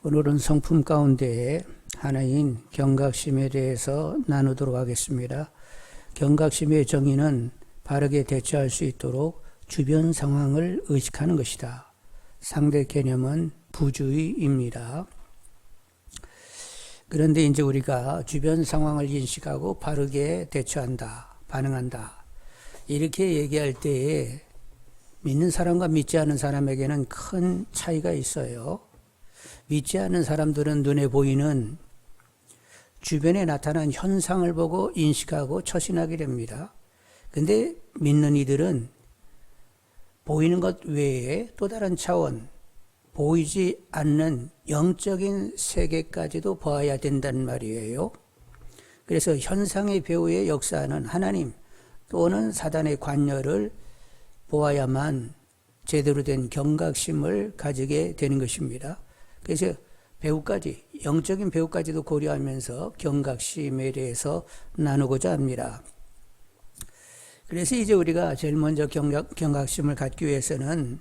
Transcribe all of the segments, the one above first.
오늘은 성품 가운데 하나인 경각심에 대해서 나누도록 하겠습니다. 경각심의 정의는 바르게 대처할 수 있도록 주변 상황을 의식하는 것이다. 상대 개념은 부주의입니다. 그런데 이제 우리가 주변 상황을 인식하고 바르게 대처한다, 반응한다. 이렇게 얘기할 때에 믿는 사람과 믿지 않은 사람에게는 큰 차이가 있어요. 믿지 않는 사람들은 눈에 보이는 주변에 나타난 현상을 보고 인식하고 처신하게 됩니다. 근데 믿는 이들은 보이는 것 외에 또 다른 차원, 보이지 않는 영적인 세계까지도 보아야 된다는 말이에요. 그래서 현상의 배후에 역사하는 하나님 또는 사단의 관여를 보아야만 제대로 된 경각심을 가지게 되는 것입니다. 그래서 배후까지, 영적인 배후까지도 고려하면서 경각심에 대해서 나누고자 합니다. 그래서 이제 우리가 제일 먼저 경각심을 갖기 위해서는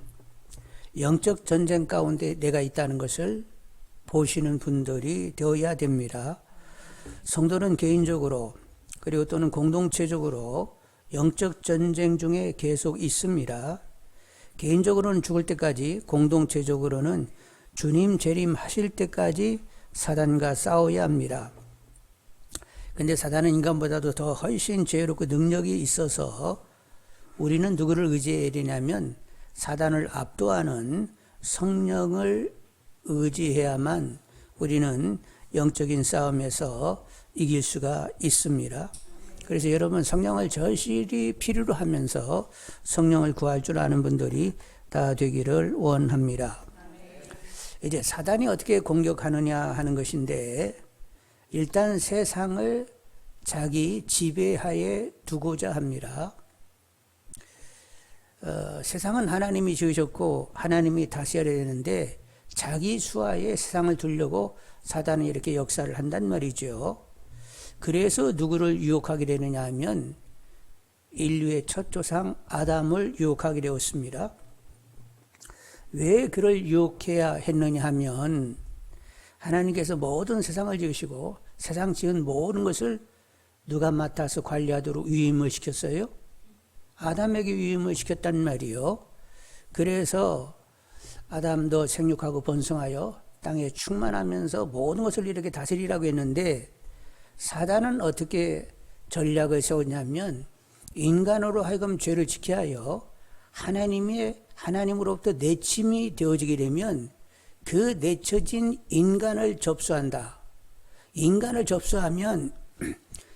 영적 전쟁 가운데 내가 있다는 것을 보시는 분들이 되어야 됩니다. 성도는 개인적으로 그리고 또는 공동체적으로 영적 전쟁 중에 계속 있습니다. 개인적으로는 죽을 때까지, 공동체적으로는 주님 재림하실 때까지 사단과 싸워야 합니다. 근데 사단은 인간보다도 더 훨씬 지혜롭고 능력이 있어서 우리는 누구를 의지해야 되냐면 사단을 압도하는 성령을 의지해야만 우리는 영적인 싸움에서 이길 수가 있습니다. 그래서 여러분 성령을 절실히 필요로 하면서 성령을 구할 줄 아는 분들이 다 되기를 원합니다. 이제 사단이 어떻게 공격하느냐 하는 것인데, 일단 세상을 자기 지배하에 두고자 합니다. 세상은 하나님이 지으셨고 하나님이 다스려야 되는데 자기 수하에 세상을 두려고 사단이 이렇게 역사를 한단 말이죠. 그래서 누구를 유혹하게 되느냐 하면 인류의 첫 조상 아담을 유혹하게 되었습니다. 왜 그를 유혹해야 했느냐 하면 하나님께서 모든 세상을 지으시고 세상 지은 모든 것을 누가 맡아서 관리하도록 위임을 시켰어요? 아담에게 위임을 시켰단 말이요. 그래서 아담도 생육하고 번성하여 땅에 충만하면서 모든 것을 이렇게 다스리라고 했는데, 사단은 어떻게 전략을 세웠냐면 인간으로 하여금 죄를 지게 하여 하나님으로부터 내침이 되어지게 되면 그 내쳐진 인간을 접수한다. 인간을 접수하면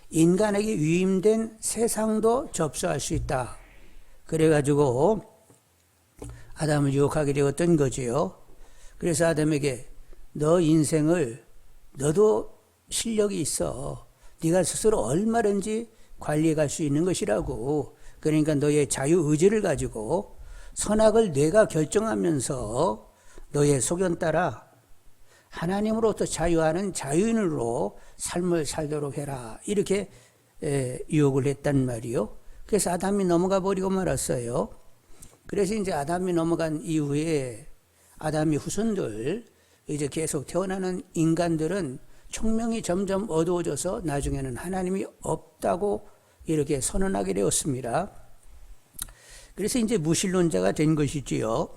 인간에게 위임된 세상도 접수할 수 있다. 그래가지고 아담을 유혹하게 되었던 거지요. 그래서 아담에게 너 인생을, 너도 실력이 있어, 네가 스스로 얼마든지 관리해 갈 수 있는 것이라고. 그러니까 너의 자유의지를 가지고 선악을 내가 결정하면서 너의 소견 따라 하나님으로부터 자유하는 자유인으로 삶을 살도록 해라. 이렇게 유혹을 했단 말이요. 그래서 아담이 넘어가 버리고 말았어요. 그래서 이제 아담이 넘어간 이후에 아담의 후손들, 이제 계속 태어나는 인간들은 총명이 점점 어두워져서 나중에는 하나님이 없다고 이렇게 선언하게 되었습니다. 그래서 이제 무신론자가 된 것이지요.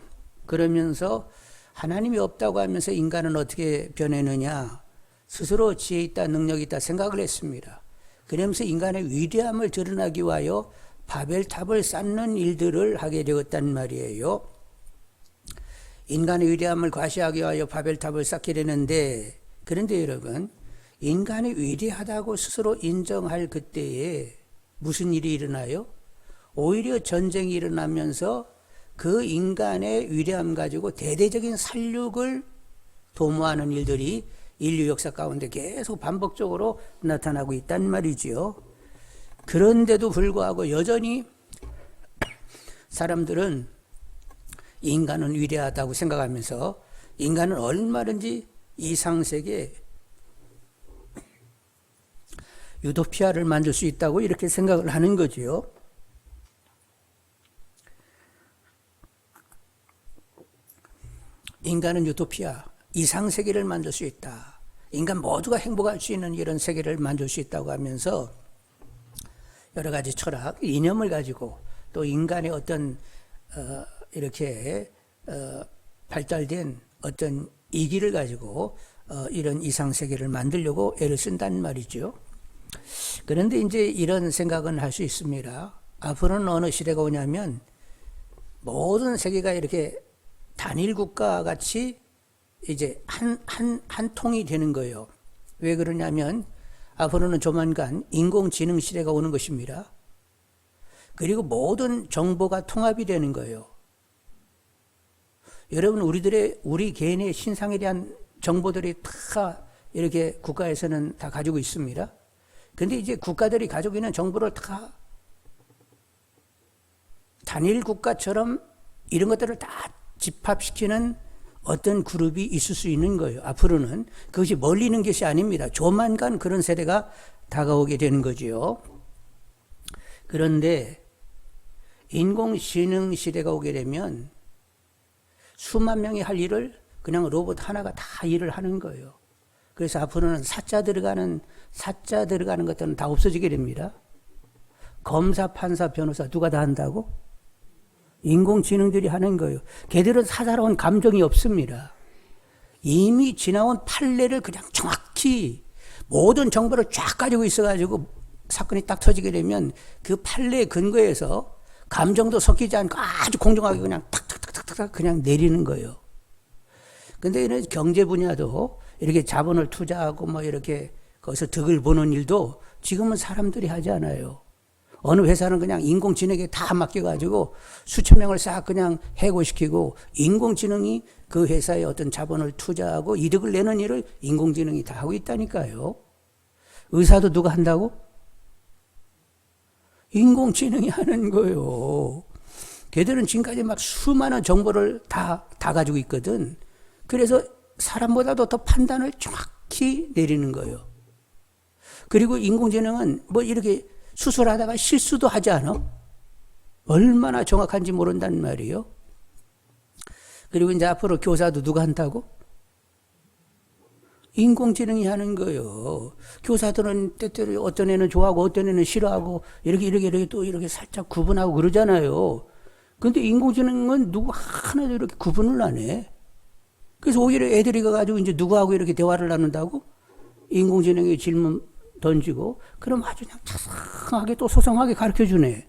그러면서 하나님이 없다고 하면서 인간은 어떻게 변했느냐? 스스로 지혜 있다, 능력이 있다 생각을 했습니다. 그러면서 인간의 위대함을 드러나기 위하여 바벨탑을 쌓는 일들을 하게 되었단 말이에요. 인간의 위대함을 과시하기 위하여 바벨탑을 쌓게 되는데, 그런데 여러분, 인간이 위대하다고 스스로 인정할 그때에 무슨 일이 일어나요? 오히려 전쟁이 일어나면서 그 인간의 위대함 가지고 대대적인 살육을 도모하는 일들이 인류 역사 가운데 계속 반복적으로 나타나고 있단 말이지요. 그런데도 불구하고 여전히 사람들은 인간은 위대하다고 생각하면서 인간은 얼마든지 이상세계 유토피아를 만들 수 있다고 이렇게 생각을 하는 거지요. 인간은 유토피아, 이상 세계를 만들 수 있다. 인간 모두가 행복할 수 있는 이런 세계를 만들 수 있다고 하면서 여러 가지 철학, 이념을 가지고 또 인간의 어떤 이렇게 발달된 어떤 이기를 가지고 이런 이상 세계를 만들려고 애를 쓴단 말이죠. 그런데 이제 이런 생각은 할 수 있습니다. 앞으로는 어느 시대가 오냐면 모든 세계가 이렇게 단일 국가 같이 이제 한 통이 되는 거예요. 왜 그러냐면 앞으로는 조만간 인공지능 시대가 오는 것입니다. 그리고 모든 정보가 통합이 되는 거예요. 여러분, 우리 개인의 신상에 대한 정보들이 다 이렇게 국가에서는 다 가지고 있습니다. 근데 이제 국가들이 가지고 있는 정보를 다 단일 국가처럼 이런 것들을 다 집합시키는 어떤 그룹이 있을 수 있는 거예요. 앞으로는 그것이 멀리 있는 것이 아닙니다. 조만간 그런 세대가 다가오게 되는 거지요. 그런데 인공지능 시대가 오게 되면 수만 명이 할 일을 그냥 로봇 하나가 다 일을 하는 거예요. 그래서 앞으로는 사자 들어가는 것들은 다 없어지게 됩니다. 검사, 판사, 변호사 누가 다 한다고? 인공지능들이 하는 거예요. 걔들은 사사로운 감정이 없습니다. 이미 지나온 판례를 그냥 정확히 모든 정보를 쫙 가지고 있어가지고 사건이 딱 터지게 되면 그 판례에 근거해서 감정도 섞이지 않고 아주 공정하게 그냥 탁탁탁탁탁 그냥 내리는 거예요. 근데 이런 경제 분야도 이렇게 자본을 투자하고 뭐 이렇게 거기서 득을 보는 일도 지금은 사람들이 하지 않아요. 어느 회사는 그냥 인공지능에 다 맡겨가지고 수천 명을 싹 그냥 해고시키고 인공지능이 그 회사에 어떤 자본을 투자하고 이득을 내는 일을 인공지능이 다 하고 있다니까요. 의사도 누가 한다고? 인공지능이 하는 거예요. 걔들은 지금까지 막 수많은 정보를 다 가지고 있거든. 그래서 사람보다도 더 판단을 정확히 내리는 거예요. 그리고 인공지능은 뭐 이렇게 수술하다가 실수도 하지 않아? 얼마나 정확한지 모른단 말이에요. 그리고 이제 앞으로 교사도 누가 한다고? 인공지능이 하는 거예요. 교사들은 때때로 어떤 애는 좋아하고 어떤 애는 싫어하고 이렇게 또 이렇게 살짝 구분하고 그러잖아요. 근데 인공지능은 누구 하나도 이렇게 구분을 안 해. 그래서 오히려 애들이 가가지고 이제 누구하고 이렇게 대화를 나눈다고? 인공지능에 질문 던지고, 그럼 아주 그냥 자상하게 또 소상하게 가르쳐 주네.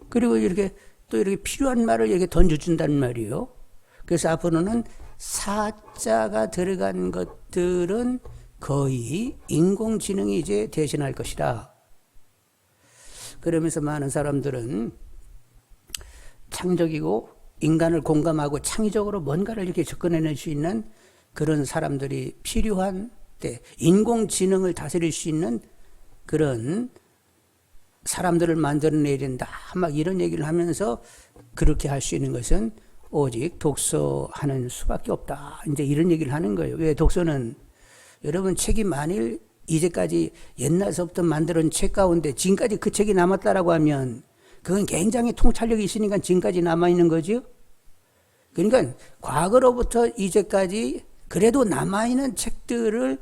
그리고 이렇게 또 이렇게 필요한 말을 이렇게 던져준단 말이에요. 그래서 앞으로는 사자가 들어간 것들은 거의 인공지능이 이제 대신할 것이다. 그러면서 많은 사람들은 창적이고 인간을 공감하고 창의적으로 뭔가를 이렇게 접근해낼 수 있는 그런 사람들이 필요한 때, 인공지능을 다스릴 수 있는 그런 사람들을 만들어내야 된다. 막 이런 얘기를 하면서 그렇게 할 수 있는 것은 오직 독서하는 수밖에 없다. 이제 이런 얘기를 하는 거예요. 왜 독서는, 여러분 책이 만일 이제까지 옛날서부터 만들어진 책 가운데 지금까지 그 책이 남았다라고 하면 그건 굉장히 통찰력이 있으니까 지금까지 남아있는 거죠. 그러니까 과거로부터 이제까지 그래도 남아있는 책들을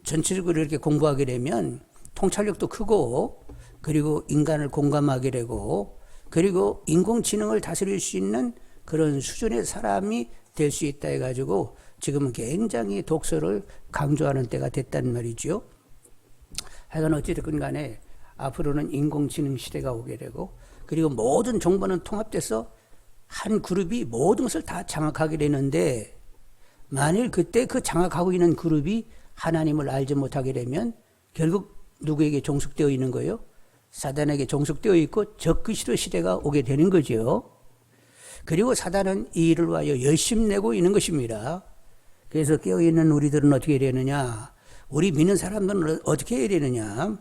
전체적으로 이렇게 공부하게 되면 통찰력도 크고, 그리고 인간을 공감하게 되고, 그리고 인공지능을 다스릴 수 있는 그런 수준의 사람이 될 수 있다 해가지고 지금은 굉장히 독서를 강조하는 때가 됐단 말이죠. 하여간 어찌됐건 간에 앞으로는 인공지능 시대가 오게 되고, 그리고 모든 정보는 통합돼서 한 그룹이 모든 것을 다 장악하게 되는데, 만일 그때 그 장악하고 있는 그룹이 하나님을 알지 못하게 되면 결국 누구에게 종속되어 있는 거예요? 사단에게 종속되어 있고 적그리스도 시대가 오게 되는 거죠. 그리고 사단은 이 일을 위하여 열심 내고 있는 것입니다. 그래서 깨어있는 우리들은 어떻게 해야 되느냐? 우리 믿는 사람들은 어떻게 해야 되느냐?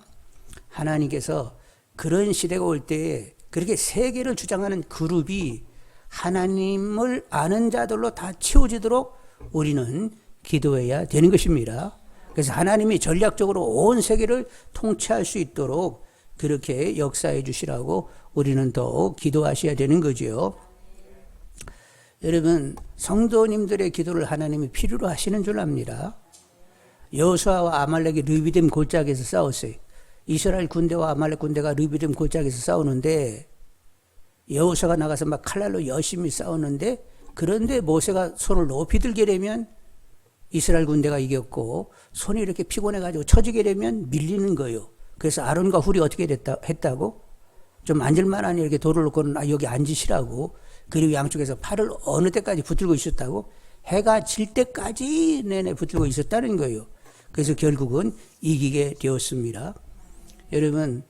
하나님께서 그런 시대가 올 때에 그렇게 세계를 주장하는 그룹이 하나님을 아는 자들로 다 채워지도록 우리는 기도해야 되는 것입니다. 그래서 하나님이 전략적으로 온 세계를 통치할 수 있도록 그렇게 역사해 주시라고 우리는 더 기도하셔야 되는 거죠. 여러분 성도님들의 기도를 하나님이 필요로 하시는 줄 압니다. 여호수아와 아말렉이 르비딤 골짜기에서 싸웠어요. 이스라엘 군대와 아말렉 군대가 르비딤 골짜기에서 싸우는데 여호수아가 나가서 막 칼날로 열심히 싸우는데, 그런데 모세가 손을 높이 들게 되면 이스라엘 군대가 이겼고, 손이 이렇게 피곤해가지고 처지게 되면 밀리는 거예요. 그래서 아론과 훌이 어떻게 했다고? 좀 앉을만한 이렇게 돌을 놓고는 여기 앉으시라고. 그리고 양쪽에서 팔을 어느 때까지 붙들고 있었다고? 해가 질 때까지 내내 붙들고 있었다는 거예요. 그래서 결국은 이기게 되었습니다. 여러분,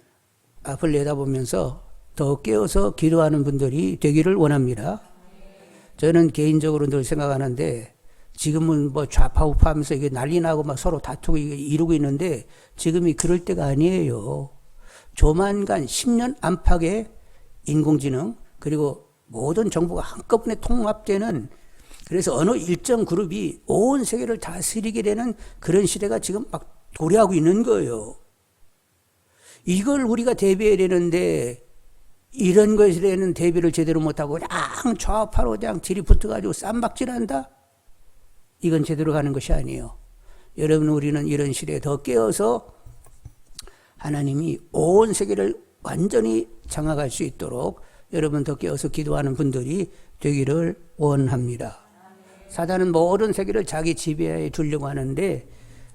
앞을 내다보면서 더 깨어서 기도하는 분들이 되기를 원합니다. 저는 개인적으로 늘 생각하는데, 지금은 뭐 좌파우파 하면서 이게 난리 나고 막 서로 다투고 이러고 있는데, 지금이 그럴 때가 아니에요. 조만간 10년 안팎의 인공지능, 그리고 모든 정보가 한꺼번에 통합되는, 그래서 어느 일정 그룹이 온 세계를 다스리게 되는 그런 시대가 지금 막 도래하고 있는 거예요. 이걸 우리가 대비해야 되는데, 이런 것에 대한 대비를 제대로 못하고 그냥 좌파로 그냥 들이붙어가지고 쌈박질한다? 이건 제대로 가는 것이 아니에요. 여러분, 우리는 이런 시대에 더 깨어서 하나님이 온 세계를 완전히 장악할 수 있도록 여러분 더 깨어서 기도하는 분들이 되기를 원합니다. 사단은 모든 세계를 자기 지배하에 두려고 하는데,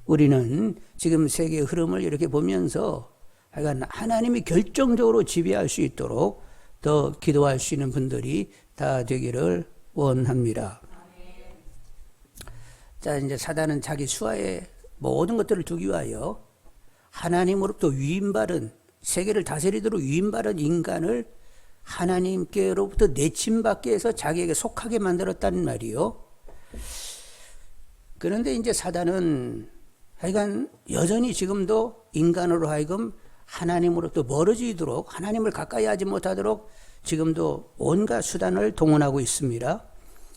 우리는 지금 세계의 흐름을 이렇게 보면서 하나님이 결정적으로 지배할 수 있도록 더 기도할 수 있는 분들이 다 되기를 원합니다. 자, 이제 사단은 자기 수하에 모든 것들을 두기 위하여 하나님으로부터 위임받은, 세계를 다스리도록 위임받은 인간을 하나님께로부터 내침받게 해서 자기에게 속하게 만들었다는 말이요. 그런데 이제 사단은 하여간 여전히 지금도 인간으로 하여금 하나님으로부터 멀어지도록, 하나님을 가까이 하지 못하도록 지금도 온갖 수단을 동원하고 있습니다.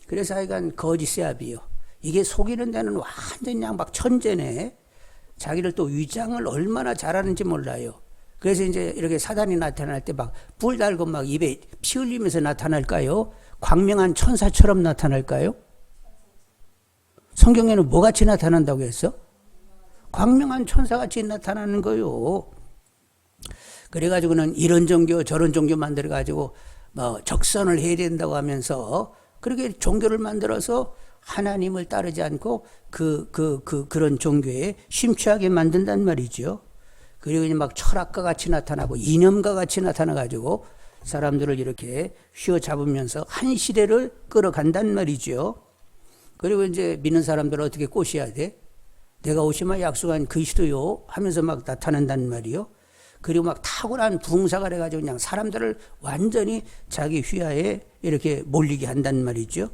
그래서 하여간 거짓 세압이요. 이게 속이는 데는 완전히 그냥 막 천재네. 자기를 또 위장을 얼마나 잘하는지 몰라요. 그래서 이제 이렇게 사단이 나타날 때 막 뿔 달고 막 입에 피 흘리면서 나타날까요? 광명한 천사처럼 나타날까요? 성경에는 뭐같이 나타난다고 했어? 광명한 천사같이 나타나는 거요. 그래가지고는 이런 종교 저런 종교 만들어가지고 뭐 적선을 해야 된다고 하면서 그렇게 종교를 만들어서 하나님을 따르지 않고 그런 종교에 심취하게 만든단 말이죠. 그리고 이제 막 철학과 같이 나타나고 이념과 같이 나타나가지고 사람들을 이렇게 휘어잡으면서 한 시대를 끌어간단 말이죠. 그리고 이제 믿는 사람들을 어떻게 꼬셔야 돼? 내가 오시면 약속한 그리스도요 하면서 막 나타난단 말이요. 그리고 막 탁월한 부흥사가 돼가지고 그냥 사람들을 완전히 자기 휘하에 이렇게 몰리게 한단 말이죠.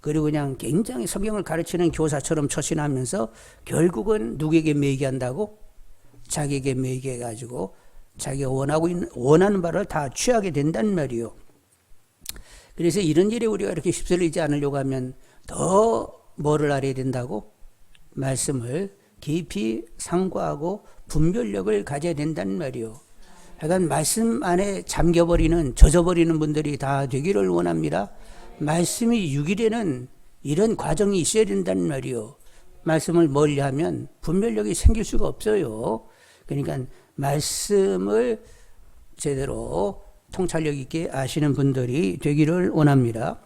그리고 그냥 굉장히 성경을 가르치는 교사처럼 처신하면서 결국은 누구에게 매이게 한다고? 자기에게 매이게 해가지고 자기가 원하는 바를 다 취하게 된단 말이요. 그래서 이런 일에 우리가 이렇게 휩쓸리지 않으려고 하면 더 뭐를 알아야 된다고? 말씀을 깊이 상고하고 분별력을 가져야 된다는 말이요. 약간 말씀 안에 잠겨버리는, 젖어버리는 분들이 다 되기를 원합니다. 말씀이 유기되는 이런 과정이 있어야 된다는 말이요. 말씀을 멀리하면 분별력이 생길 수가 없어요. 그러니까 말씀을 제대로 통찰력 있게 아시는 분들이 되기를 원합니다.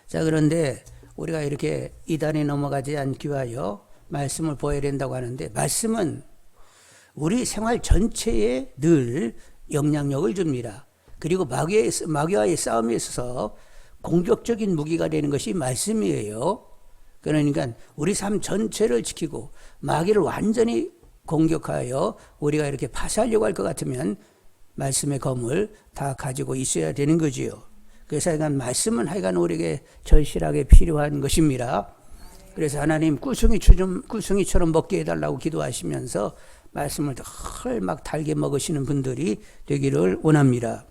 자, 그런데 우리가 이렇게 이단에 넘어가지 않기 위하여 말씀을 보아야 된다고 하는데, 말씀은 우리 생활 전체에 늘 영향력을 줍니다. 그리고 마귀와의 싸움에 있어서 공격적인 무기가 되는 것이 말씀이에요. 그러니까 우리 삶 전체를 지키고 마귀를 완전히 공격하여 우리가 이렇게 파쇄하려고 할 것 같으면 말씀의 검을 다 가지고 있어야 되는 거지요. 그래서 하여간 말씀은 하여간 우리에게 절실하게 필요한 것입니다. 그래서 하나님 구숭이처럼 먹게 해달라고 기도하시면서 말씀을 덜 막 달게 먹으시는 분들이 되기를 원합니다.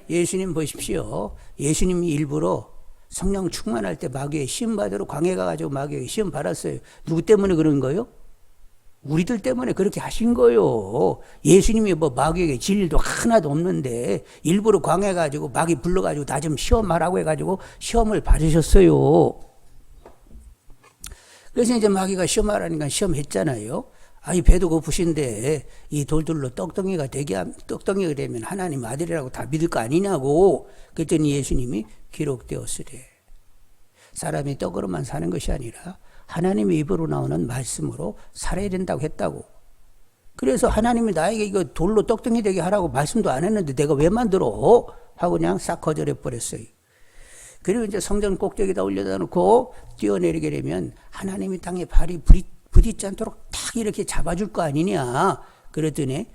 예수님 보십시오. 예수님이 일부러 성령 충만할 때 마귀의 시험 받으러 광야 가가지고 마귀에게 시험 받았어요. 누구 때문에 그런 거요? 우리들 때문에 그렇게 하신 거요. 예수님이 뭐 마귀에게 질 일도 하나도 없는데 일부러 광해가지고 마귀 불러가지고 나 좀 시험하라고 해가지고 시험을 받으셨어요. 그래서 이제 마귀가 시험하라니까 시험했잖아요. 아니 배도 고프신데 이 돌들로 떡덩이가 되면 하나님 아들이라고 다 믿을 거 아니냐고. 그랬더니 예수님이 기록되었으되 사람이 떡으로만 사는 것이 아니라 하나님의 입으로 나오는 말씀으로 살아야 된다고 했다고. 그래서 하나님이 나에게 이거 돌로 떡덩이 되게 하라고 말씀도 안 했는데 내가 왜 만들어? 하고 그냥 싹 거절해 버렸어요. 그리고 이제 성전 꼭대기에다 올려다 놓고 뛰어내리게 되면 하나님이 땅에 발이 부딪지 않도록 딱 이렇게 잡아줄 거 아니냐. 그랬더니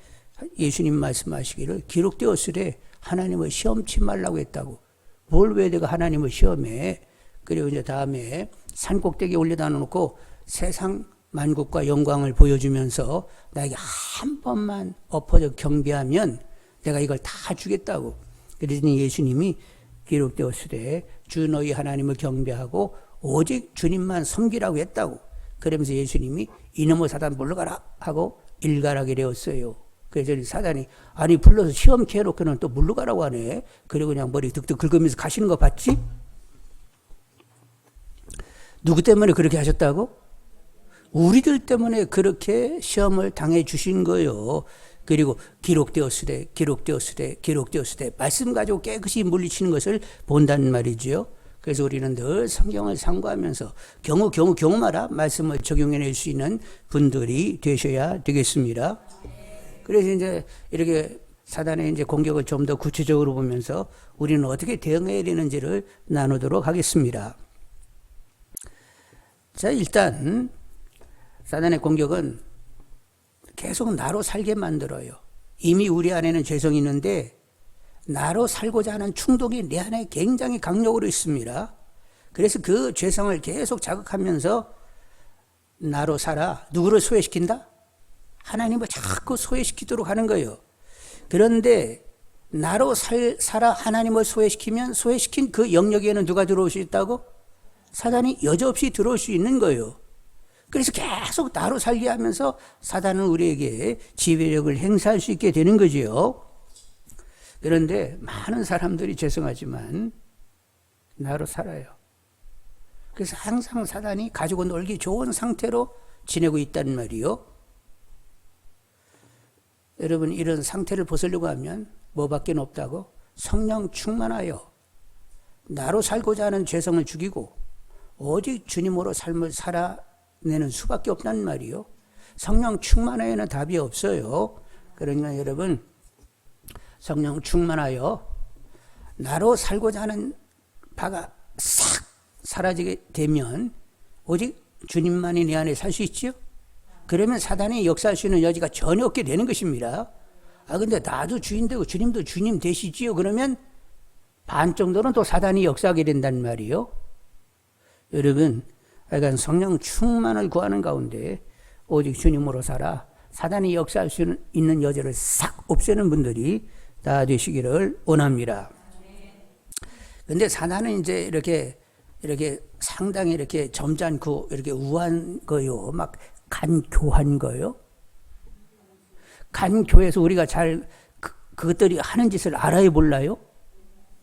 예수님 말씀하시기를 기록되었으되 하나님을 시험치 말라고 했다고. 뭘 왜 내가 하나님을 시험해? 그리고 이제 다음에 산 꼭대기에 올려다 놓고 세상 만국과 영광을 보여주면서 나에게 한 번만 엎어져 경배하면 내가 이걸 다 주겠다고. 그러더니 예수님이 기록되었으되 주 너희 하나님을 경배하고 오직 주님만 섬기라고 했다고. 그러면서 예수님이 이놈의 사단 물러가라 하고 일갈하게 되었어요. 그래서 사단이 아니 불러서 시험케 해놓고는 또 물러가라고 하네. 그리고 그냥 머리 득득 긁으면서 가시는 거 봤지? 누구 때문에 그렇게 하셨다고? 우리들 때문에 그렇게 시험을 당해 주신 거예요. 그리고 기록되었으되 말씀 가지고 깨끗이 물리치는 것을 본다는 말이죠. 그래서 우리는 늘 성경을 상고하면서 경우마다 말씀을 적용해낼 수 있는 분들이 되셔야 되겠습니다. 그래서 이제 이렇게 사단의 이제 공격을 좀 더 구체적으로 보면서 우리는 어떻게 대응해야 되는지를 나누도록 하겠습니다. 자, 일단 사단의 공격은 계속 나로 살게 만들어요. 이미 우리 안에는 죄성이 있는데 나로 살고자 하는 충동이 내 안에 굉장히 강력으로 있습니다. 그래서 그 죄성을 계속 자극하면서 나로 살아. 누구를 소외시킨다? 하나님을 자꾸 소외시키도록 하는 거예요. 그런데 나로 살아 하나님을 소외시키면 소외시킨 그 영역에는 누가 들어올 수 있다고? 사단이 여지없이 들어올 수 있는 거예요. 그래서 계속 나로 살게 하면서 사단은 우리에게 지배력을 행사할 수 있게 되는 거지요. 그런데 많은 사람들이 죄송하지만 나로 살아요. 그래서 항상 사단이 가지고 놀기 좋은 상태로 지내고 있다는 말이요. 여러분 이런 상태를 벗으려고 하면 뭐밖에 없다고? 성령 충만하여 나로 살고자 하는 죄성을 죽이고 오직 주님으로 삶을 살아내는 수밖에 없다는 말이요. 성령 충만하여는 답이 없어요. 그러니까 여러분 성령 충만하여 나로 살고자 하는 바가 싹 사라지게 되면 오직 주님만이 내 안에 살 수 있지요. 그러면 사단이 역사할 수 있는 여지가 전혀 없게 되는 것입니다. 근데 나도 주인 되고 주님도 주님 되시지요. 그러면 반 정도는 또 사단이 역사하게 된단 말이요. 여러분, 하여간 성령 충만을 구하는 가운데 오직 주님으로 살아 사단이 역사할 수 있는 여지를 싹 없애는 분들이 다 되시기를 원합니다. 근데 사단은 이제 이렇게 상당히 이렇게 점잖고 이렇게 우한 거요. 막 간교한 거요. 간교해서 우리가 잘 그것들이 하는 짓을 알아요, 몰라요?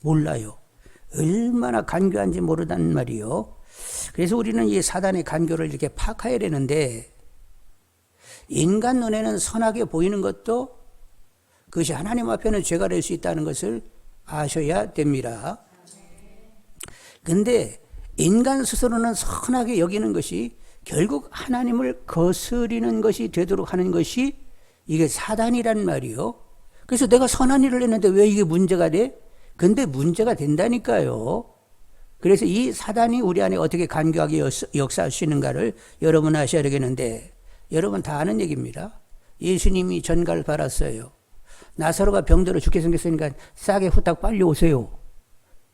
몰라요. 얼마나 간교한지 모르다는 말이요. 그래서 우리는 이 사단의 간교를 이렇게 파악해야 되는데 인간 눈에는 선하게 보이는 것도 그것이 하나님 앞에는 죄가 될 수 있다는 것을 아셔야 됩니다. 그런데 인간 스스로는 선하게 여기는 것이 결국 하나님을 거스리는 것이 되도록 하는 것이 이게 사단이란 말이요. 그래서 내가 선한 일을 했는데 왜 이게 문제가 돼? 근데 문제가 된다니까요. 그래서 이 사단이 우리 안에 어떻게 간교하게 역사할 수 있는가를 여러분 아셔야 되겠는데 여러분 다 아는 얘기입니다. 예수님이 전가를 받았어요. 나사로가 병들어 죽게 생겼으니까 싸게 후딱 빨리 오세요.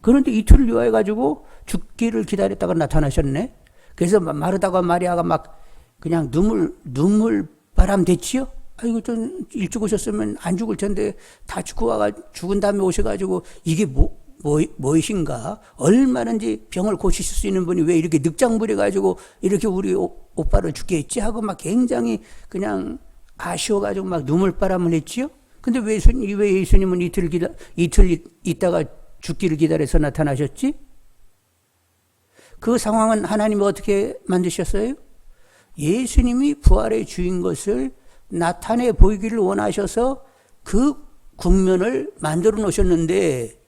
그런데 이틀을 요해가지고 죽기를 기다렸다가 나타나셨네. 그래서 마르다가 마리아가 막 그냥 눈물 바람 됐지요. 아이고 좀 일찍 오셨으면 안 죽을 텐데 다 죽고 와가 죽은 다음에 오셔가지고 이게 무엇인가? 얼마든지 병을 고치실 수 있는 분이 왜 이렇게 늑장 부려가지고 이렇게 우리 오빠를 죽게 했지? 하고 막 굉장히 그냥 아쉬워가지고 막 눈물바람을 했지요? 근데 왜 예수님은 이틀 있다가 죽기를 기다려서 나타나셨지? 그 상황은 하나님이 어떻게 만드셨어요? 예수님이 부활의 주인 것을 나타내 보이기를 원하셔서 그 국면을 만들어 놓으셨는데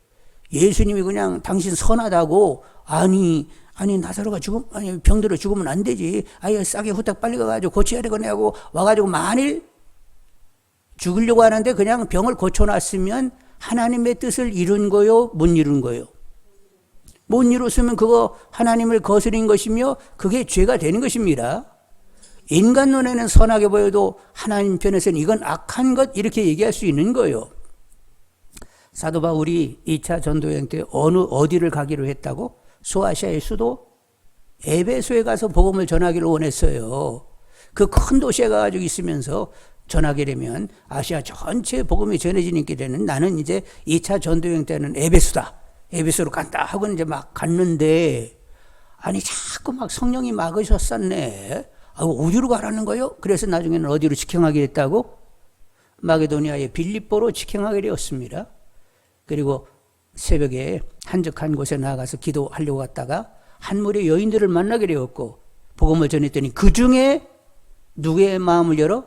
예수님이 그냥 당신 선하다고 아니 나사로가 병들어 죽으면 안 되지. 아예 싸게 후딱 빨리 가가지고 고쳐야 되겠네 하고 와가지고 만일 죽으려고 하는데 그냥 병을 고쳐놨으면 하나님의 뜻을 이룬 거요? 못 이룬 거요? 못 이뤘으면 그거 하나님을 거스린 것이며 그게 죄가 되는 것입니다. 인간 눈에는 선하게 보여도 하나님 편에서는 이건 악한 것 이렇게 얘기할 수 있는 거예요. 사도 바울이 2차 전도여행 때 어디를 가기로 했다고? 소아시아의 수도 에베소에 가서 복음을 전하기를 원했어요. 그 큰 도시에 가가지고 있으면서 전하게 되면 아시아 전체에 복음이 전해지게 되는 나는 이제 2차 전도여행 때는 에베소다. 에베소로 간다 하고 이제 막 갔는데 아니 자꾸 막 성령이 막으셨었네. 어디로 가라는 거요? 그래서 나중에는 어디로 직행하게 됐다고? 마게도니아의 빌립보로 직행하게 되었습니다. 그리고 새벽에 한적한 곳에 나가서 기도하려고 갔다가 한 무리의 여인들을 만나게 되었고 복음을 전했더니 그 중에 누구의 마음을 열어?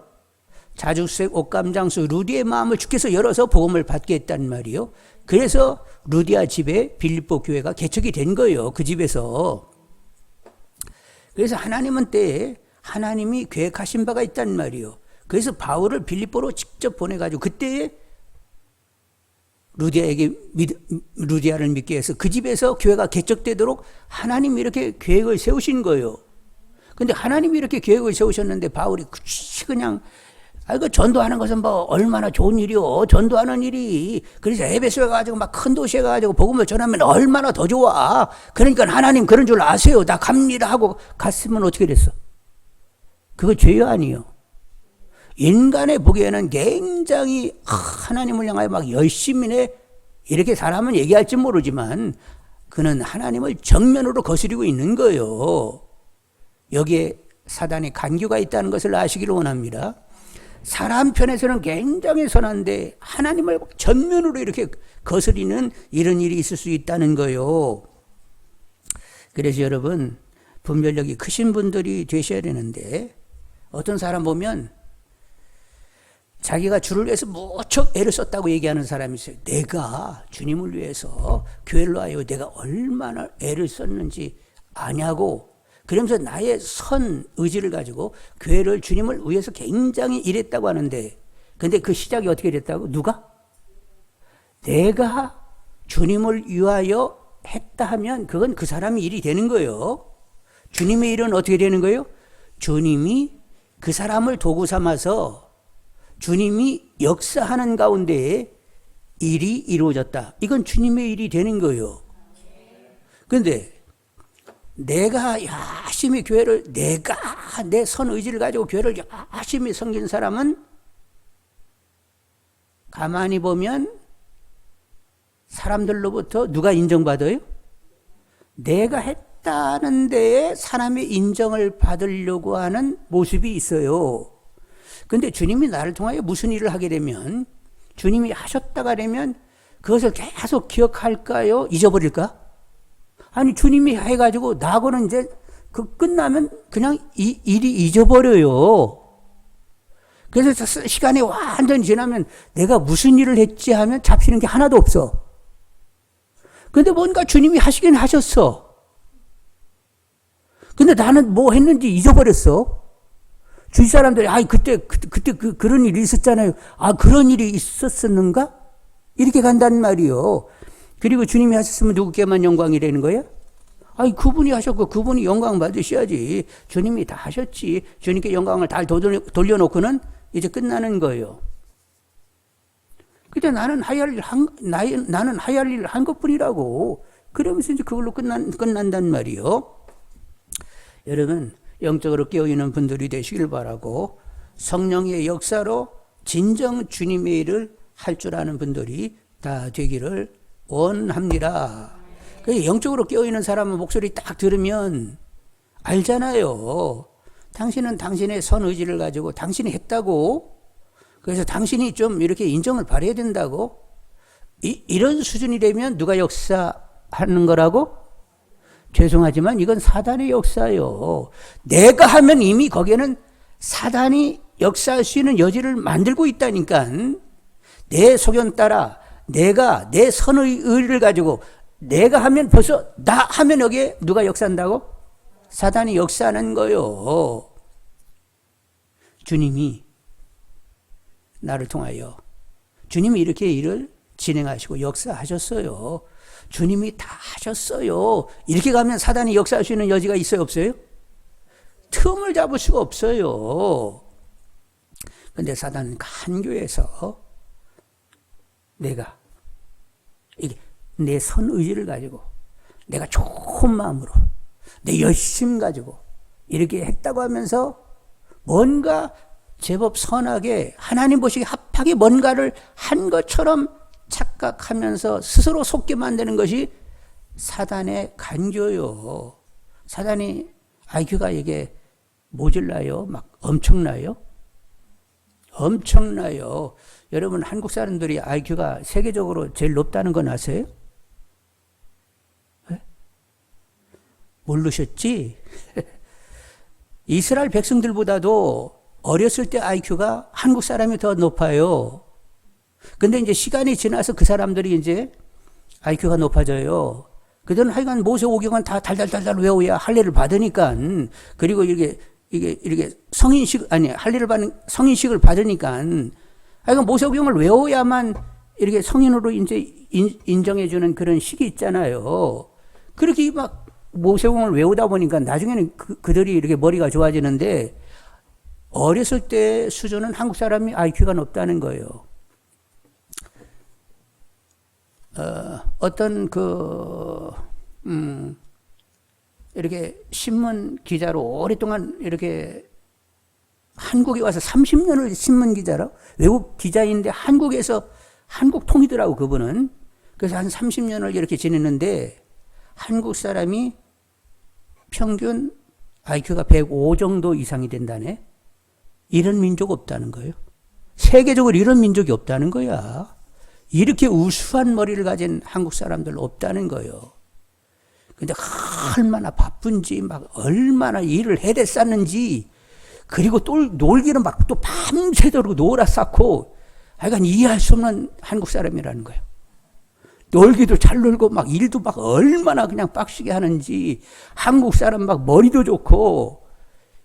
자주색 옷감장수 루디의 마음을 주께서 열어서 복음을 받게 했단 말이요. 그래서 루디아 집에 빌립보 교회가 개척이 된 거예요. 그 집에서. 그래서 하나님은 때에 하나님이 계획하신 바가 있단 말이요. 그래서 바울을 빌립보로 직접 보내가지고 그때에 루디아를 믿게 해서 그 집에서 교회가 개척되도록 하나님이 이렇게 계획을 세우신 거예요. 근데 하나님이 이렇게 계획을 세우셨는데 바울이 그냥 그 전도하는 것은 뭐 얼마나 좋은 일이요. 전도하는 일이. 그래서 에베소에 가가지고 막 큰 도시에 가가지고 복음을 전하면 얼마나 더 좋아. 그러니까 하나님 그런 줄 아세요. 나 갑니다 하고 갔으면 어떻게 됐어? 그거 죄요 아니요? 인간의 보기에는 굉장히 하나님을 향하여 막 열심히 이렇게 사람은 얘기할지 모르지만 그는 하나님을 정면으로 거스리고 있는 거예요. 여기에 사단의 간교가 있다는 것을 아시기를 원합니다. 사람 편에서는 굉장히 선한데 하나님을 전면으로 이렇게 거스리는 이런 일이 있을 수 있다는 거예요. 그래서 여러분 분별력이 크신 분들이 되셔야 되는데 어떤 사람 보면 자기가 주를 위해서 무척 애를 썼다고 얘기하는 사람이 있어요. 내가 주님을 위해서 교회를 와요. 내가 얼마나 애를 썼는지 아냐고. 그러면서 나의 선 의지를 가지고 교회를 주님을 위해서 굉장히 일했다고 하는데 근데 그 시작이 어떻게 됐다고? 누가? 내가 주님을 위하여 했다 하면 그건 그 사람의 일이 되는 거예요. 주님의 일은 어떻게 되는 거예요? 주님이 그 사람을 도구 삼아서 주님이 역사하는 가운데에 일이 이루어졌다. 이건 주님의 일이 되는 거예요. 그런데 내가 열심히 교회를 내가 내 선 의지를 가지고 교회를 열심히 섬긴 사람은 가만히 보면 사람들로부터 누가 인정받아요? 내가 했다는 데에 사람의 인정을 받으려고 하는 모습이 있어요. 근데 주님이 나를 통하여 무슨 일을 하게 되면 주님이 하셨다가 되면 그것을 계속 기억할까요? 잊어버릴까? 아니 주님이 해가지고 나하고는 이제 그 끝나면 그냥 이 일이 잊어버려요. 그래서 시간이 완전히 지나면 내가 무슨 일을 했지 하면 잡히는 게 하나도 없어. 근데 뭔가 주님이 하시긴 하셨어. 근데 나는 뭐 했는지 잊어버렸어. 주위 사람들이 그때 그런 일이 있었잖아요. 그런 일이 있었었는가? 이렇게 간단 말이요. 그리고 주님이 하셨으면 누구께만 영광이 되는 거야? 그분이 하셨고 그분이 영광 받으셔야지. 주님이 다 하셨지. 주님께 영광을 다 돌려놓고는 이제 끝나는 거예요. 근데 나는 하야할 일을 한 것뿐이라고. 그러면서 이제 그걸로 끝난단 말이요. 여러분 영적으로 깨어있는 분들이 되시길 바라고 성령의 역사로 진정 주님의 일을 할 줄 아는 분들이 다 되기를 원합니다. 그 영적으로 깨어있는 사람은 목소리 딱 들으면 알잖아요. 당신은 당신의 선 의지를 가지고 당신이 했다고. 그래서 당신이 좀 이렇게 인정을 받아야 된다고. 이런 수준이 되면 누가 역사하는 거라고? 죄송하지만 이건 사단의 역사요. 내가 하면 이미 거기에는 사단이 역사할 수 있는 여지를 만들고 있다니까. 내 소견 따라 내가 내 선의 의를 가지고 내가 하면 벌써 나 하면 여기에 누가 역사한다고? 사단이 역사하는 거요. 주님이 나를 통하여 주님이 이렇게 일을 진행하시고 역사하셨어요. 주님이 다 하셨어요. 이렇게 가면 사단이 역사할 수 있는 여지가 있어요, 없어요? 틈을 잡을 수가 없어요. 근데 사단은 간교해서 내가 이게 내 선의지를 가지고 내가 좋은 마음으로 내 열심 가지고 이렇게 했다고 하면서 뭔가 제법 선하게 하나님 보시기에 합하게 뭔가를 한 것처럼 착각하면서 스스로 속게 만드는 것이 사단의 간교요. 사단이 IQ가 이게 모질라요? 막 엄청나요? 엄청나요. 여러분 한국 사람들이 IQ가 세계적으로 제일 높다는 건 아세요? 네? 모르셨지? 이스라엘 백성들보다도 어렸을 때 IQ가 한국 사람이 더 높아요. 근데 이제 시간이 지나서 그 사람들이 이제 IQ가 높아져요. 그들은 하여간 모세오경은 다 달달달달 외워야 할례를 받으니까. 그리고 이게 성인식, 아니, 할례를 받는 성인식을 받으니까. 하여간 모세오경을 외워야만 이렇게 성인으로 이제 인정해주는 그런 식이 있잖아요. 그렇게 막 모세오경을 외우다 보니까 나중에는 그들이 이렇게 머리가 좋아지는데 어렸을 때 수준은 한국 사람이 IQ가 높다는 거예요. 어떤 이렇게 신문 기자로 오랫동안 이렇게 한국에 와서 30년을 신문 기자로 외국 기자인데 한국에서 한국 통이더라고 그분은. 그래서 한 30년을 이렇게 지냈는데 한국 사람이 평균 IQ가 105 정도 이상이 된다네. 이런 민족 없다는 거예요. 세계적으로 이런 민족이 없다는 거야. 이렇게 우수한 머리를 가진 한국 사람들 없다는 거예요. 근데 얼마나 바쁜지, 막 얼마나 일을 해대 쌌는지, 그리고 또 놀기는 막 또 밤새도록 놀아 쌓고, 하여간 이해할 수 없는 한국 사람이라는 거예요. 놀기도 잘 놀고, 막 일도 막 얼마나 그냥 빡시게 하는지, 한국 사람 막 머리도 좋고,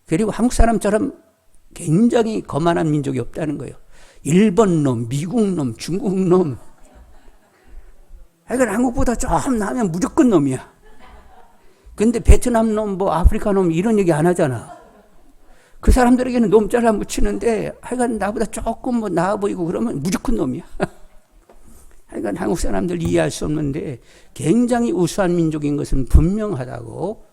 그리고 한국 사람처럼 굉장히 거만한 민족이 없다는 거예요. 일본 놈, 미국 놈, 중국 놈. 하여간 한국보다 좀 나면 무조건 놈이야. 근데 베트남 놈, 뭐 아프리카 놈 이런 얘기 안 하잖아. 그 사람들에게는 놈 잘라 묻히는데 하여간 나보다 조금 뭐 나아 보이고 그러면 무조건 놈이야. 하여간 한국 사람들 이해할 수 없는데 굉장히 우수한 민족인 것은 분명하다고.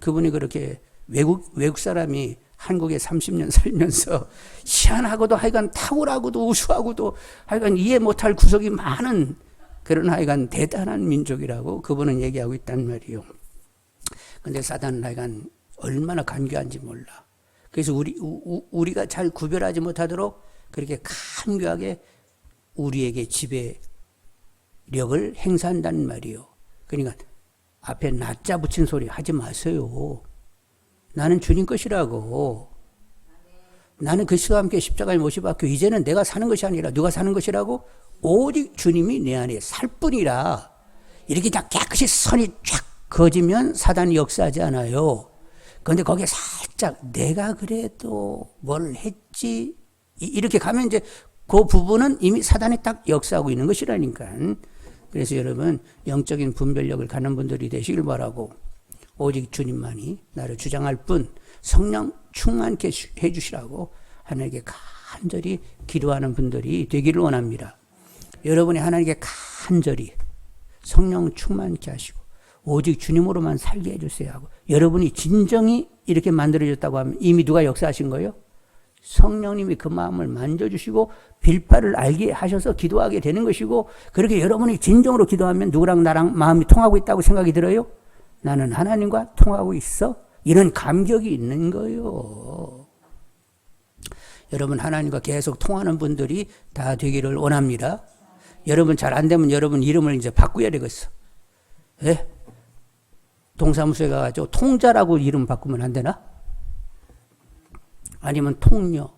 그분이 그렇게 외국 사람이 한국에 30년 살면서 희한하고도 하여간 탁월하고도 우수하고도 하여간 이해 못할 구석이 많은 그런 하여간 대단한 민족이라고 그분은 얘기하고 있단 말이에요. 근데 사단은 하여간 얼마나 간교한지 몰라. 그래서 우리가 잘 구별하지 못하도록 그렇게 간교하게 우리에게 지배력을 행사한다는 말이에요. 그러니까 앞에 낮자 붙인 소리 하지 마세요. 나는 주님 것이라고. 나는 그리스도와 함께 십자가에 못 박혀 이제는 내가 사는 것이 아니라 누가 사는 것이라고? 오직 주님이 내 안에 살 뿐이라. 이렇게 딱 깨끗이 선이 쫙 그어지면 사단이 역사하지 않아요. 그런데 거기에 살짝 내가 그래도 뭘 했지 이렇게 가면 이제 그 부분은 이미 사단이 딱 역사하고 있는 것이라니까. 그래서 여러분 영적인 분별력을 갖는 분들이 되시길 바라고, 오직 주님만이 나를 주장할 뿐 성령 충만케 해주시라고 하나님께 간절히 기도하는 분들이 되기를 원합니다. 여러분이 하나님께 간절히 성령 충만케 하시고 오직 주님으로만 살게 해주세요 하고, 여러분이 진정이 이렇게 만들어졌다고 하면 이미 누가 역사하신 거예요? 성령님이 그 마음을 만져주시고 빌바를 알게 하셔서 기도하게 되는 것이고, 그렇게 여러분이 진정으로 기도하면 누구랑 나랑 마음이 통하고 있다고 생각이 들어요? 나는 하나님과 통하고 있어? 이런 감격이 있는 거예요. 여러분 하나님과 계속 통하는 분들이 다 되기를 원합니다. 여러분 잘 안 되면 여러분 이름을 이제 바꾸어야 되겠어. 예? 동사무소에 가가지고 통자라고 이름 바꾸면 안 되나? 아니면 통녀,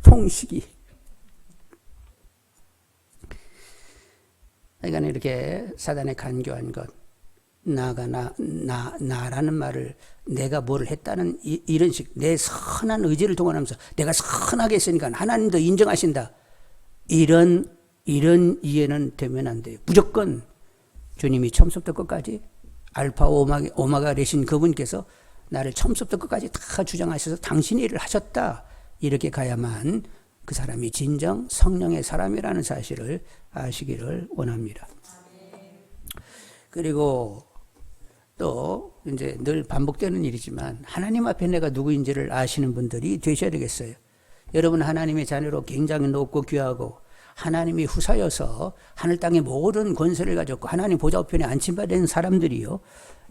통식이. 그러니까 이렇게 사단에 간교한 것, 나라는 말을 내가 뭐를 했다는 이런 식, 내 선한 의지를 동원하면서 내가 선하게 했으니까 하나님도 인정하신다. 이런 이해는 되면 안 돼요. 무조건 주님이 처음부터 끝까지 알파 오마가 되신 그분께서 나를 처음부터 끝까지 다 주장하셔서 당신이 일을 하셨다. 이렇게 가야만 그 사람이 진정 성령의 사람이라는 사실을 아시기를 원합니다. 그리고 또 이제 늘 반복되는 일이지만 하나님 앞에 내가 누구인지를 아시는 분들이 되셔야 되겠어요. 여러분 하나님의 자녀로 굉장히 높고 귀하고 하나님이 후사여서 하늘 땅의 모든 권세를 가졌고 하나님 보좌 우편에 앉힌바된 사람들이요.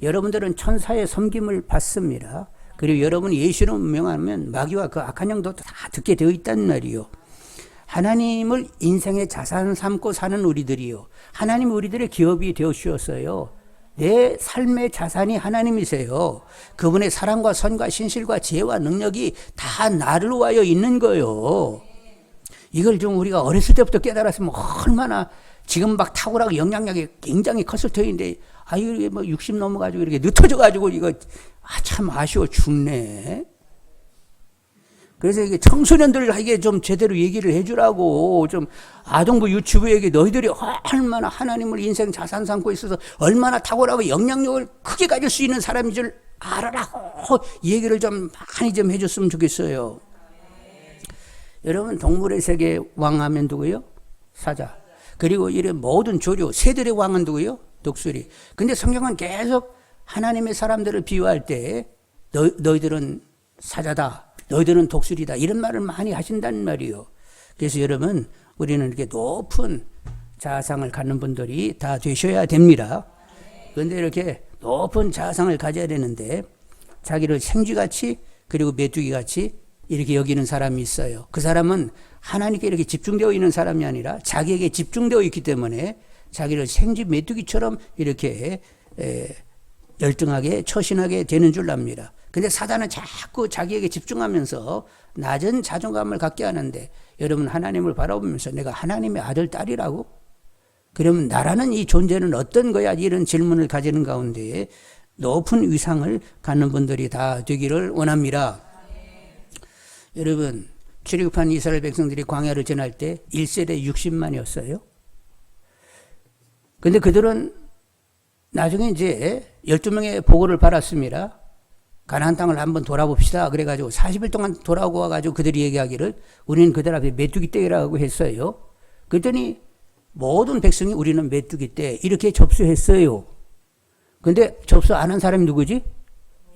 여러분들은 천사의 섬김을 받습니다. 그리고 여러분이 예수를 명하면 마귀와 그 악한 영도 다 듣게 되어 있단 말이요. 하나님을 인생의 자산 삼고 사는 우리들이요. 하나님 우리들의 기업이 되어 주셨어요. 내 삶의 자산이 하나님이세요. 그분의 사랑과 선과 신실과 지혜와 능력이 다 나를 위하여 있는 거예요. 이걸 좀 우리가 어렸을 때부터 깨달았으면 얼마나 지금 막 탁월하고 영향력이 굉장히 컸을 터인데, 이게 뭐 60 넘어가지고 이렇게 늦어져가지고 이거 참 아쉬워 죽네. 그래서 이게 청소년들에게 좀 제대로 얘기를 해주라고, 좀 아동부 유치부에게 너희들이 얼마나 하나님을 인생 자산 삼고 있어서 얼마나 탁월하고 영향력을 크게 가질 수 있는 사람인 줄 알아라고 얘기를 좀 많이 좀 해줬으면 좋겠어요. 여러분 동물의 세계 왕하면 누구요? 사자. 그리고 이런 모든 조류, 새들의 왕은 누구요? 독수리. 근데 성경은 계속 하나님의 사람들을 비유할 때 너희들은 사자다, 너희들은 독수리다, 이런 말을 많이 하신단 말이에요. 그래서 여러분 우리는 이렇게 높은 자아상을 갖는 분들이 다 되셔야 됩니다. 그런데 이렇게 높은 자아상을 가져야 되는데 자기를 생쥐같이 그리고 메뚜기같이 이렇게 여기는 사람이 있어요. 그 사람은 하나님께 이렇게 집중되어 있는 사람이 아니라 자기에게 집중되어 있기 때문에 자기를 생쥐 메뚜기처럼 이렇게 열등하게 처신하게 되는 줄 압니다. 근데 사단은 자꾸 자기에게 집중하면서 낮은 자존감을 갖게 하는데, 여러분 하나님을 바라보면서 내가 하나님의 아들 딸이라고? 그러면 나라는 이 존재는 어떤 거야? 이런 질문을 가지는 가운데 높은 위상을 갖는 분들이 다 되기를 원합니다. 여러분 출애굽한 이스라엘 백성들이 광야를 지날 때 1세대 60만이었어요. 근데 그들은 나중에 이제 12명의 보고를 받았습니다. 가나안 땅을 한번 돌아봅시다. 그래가지고 40일 동안 돌아오고 와가지고 그들이 얘기하기를 우리는 그들 앞에 메뚜기 떼라고 했어요. 그랬더니 모든 백성이 우리는 메뚜기 떼 이렇게 접수했어요. 근데 접수 안 한 사람이 누구지?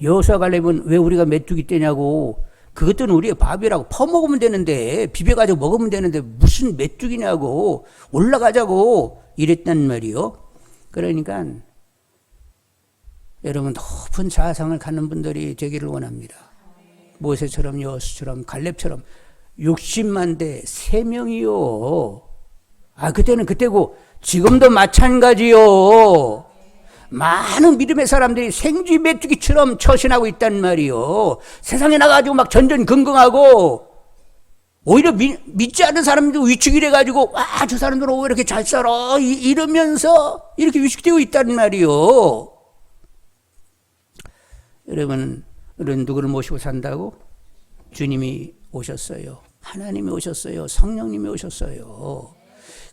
여호수아 갈렙은 왜 우리가 메뚜기 떼냐고, 그것들은 우리의 밥이라고, 퍼먹으면 되는데, 비벼가지고 먹으면 되는데 무슨 메뚜기냐고, 올라가자고 이랬단 말이요. 그러니까 여러분 높은 자아상을 갖는 분들이 되기를 원합니다. 모세처럼 여호수아처럼 갈렙처럼 60만 대 3명이요. 그때는 그때고 지금도 마찬가지요. 많은 믿음의 사람들이 생쥐 메뚜기처럼 처신하고 있단 말이요. 세상에 나가가지고 막 전전긍긍하고 오히려 믿지 않는 사람들도 위축이 돼가지고 저 사람들은 왜 이렇게 잘 살아 이러면서 이렇게 위축되고 있단 말이요. 여러분 누구를 모시고 산다고? 주님이 오셨어요. 하나님이 오셨어요. 성령님이 오셨어요.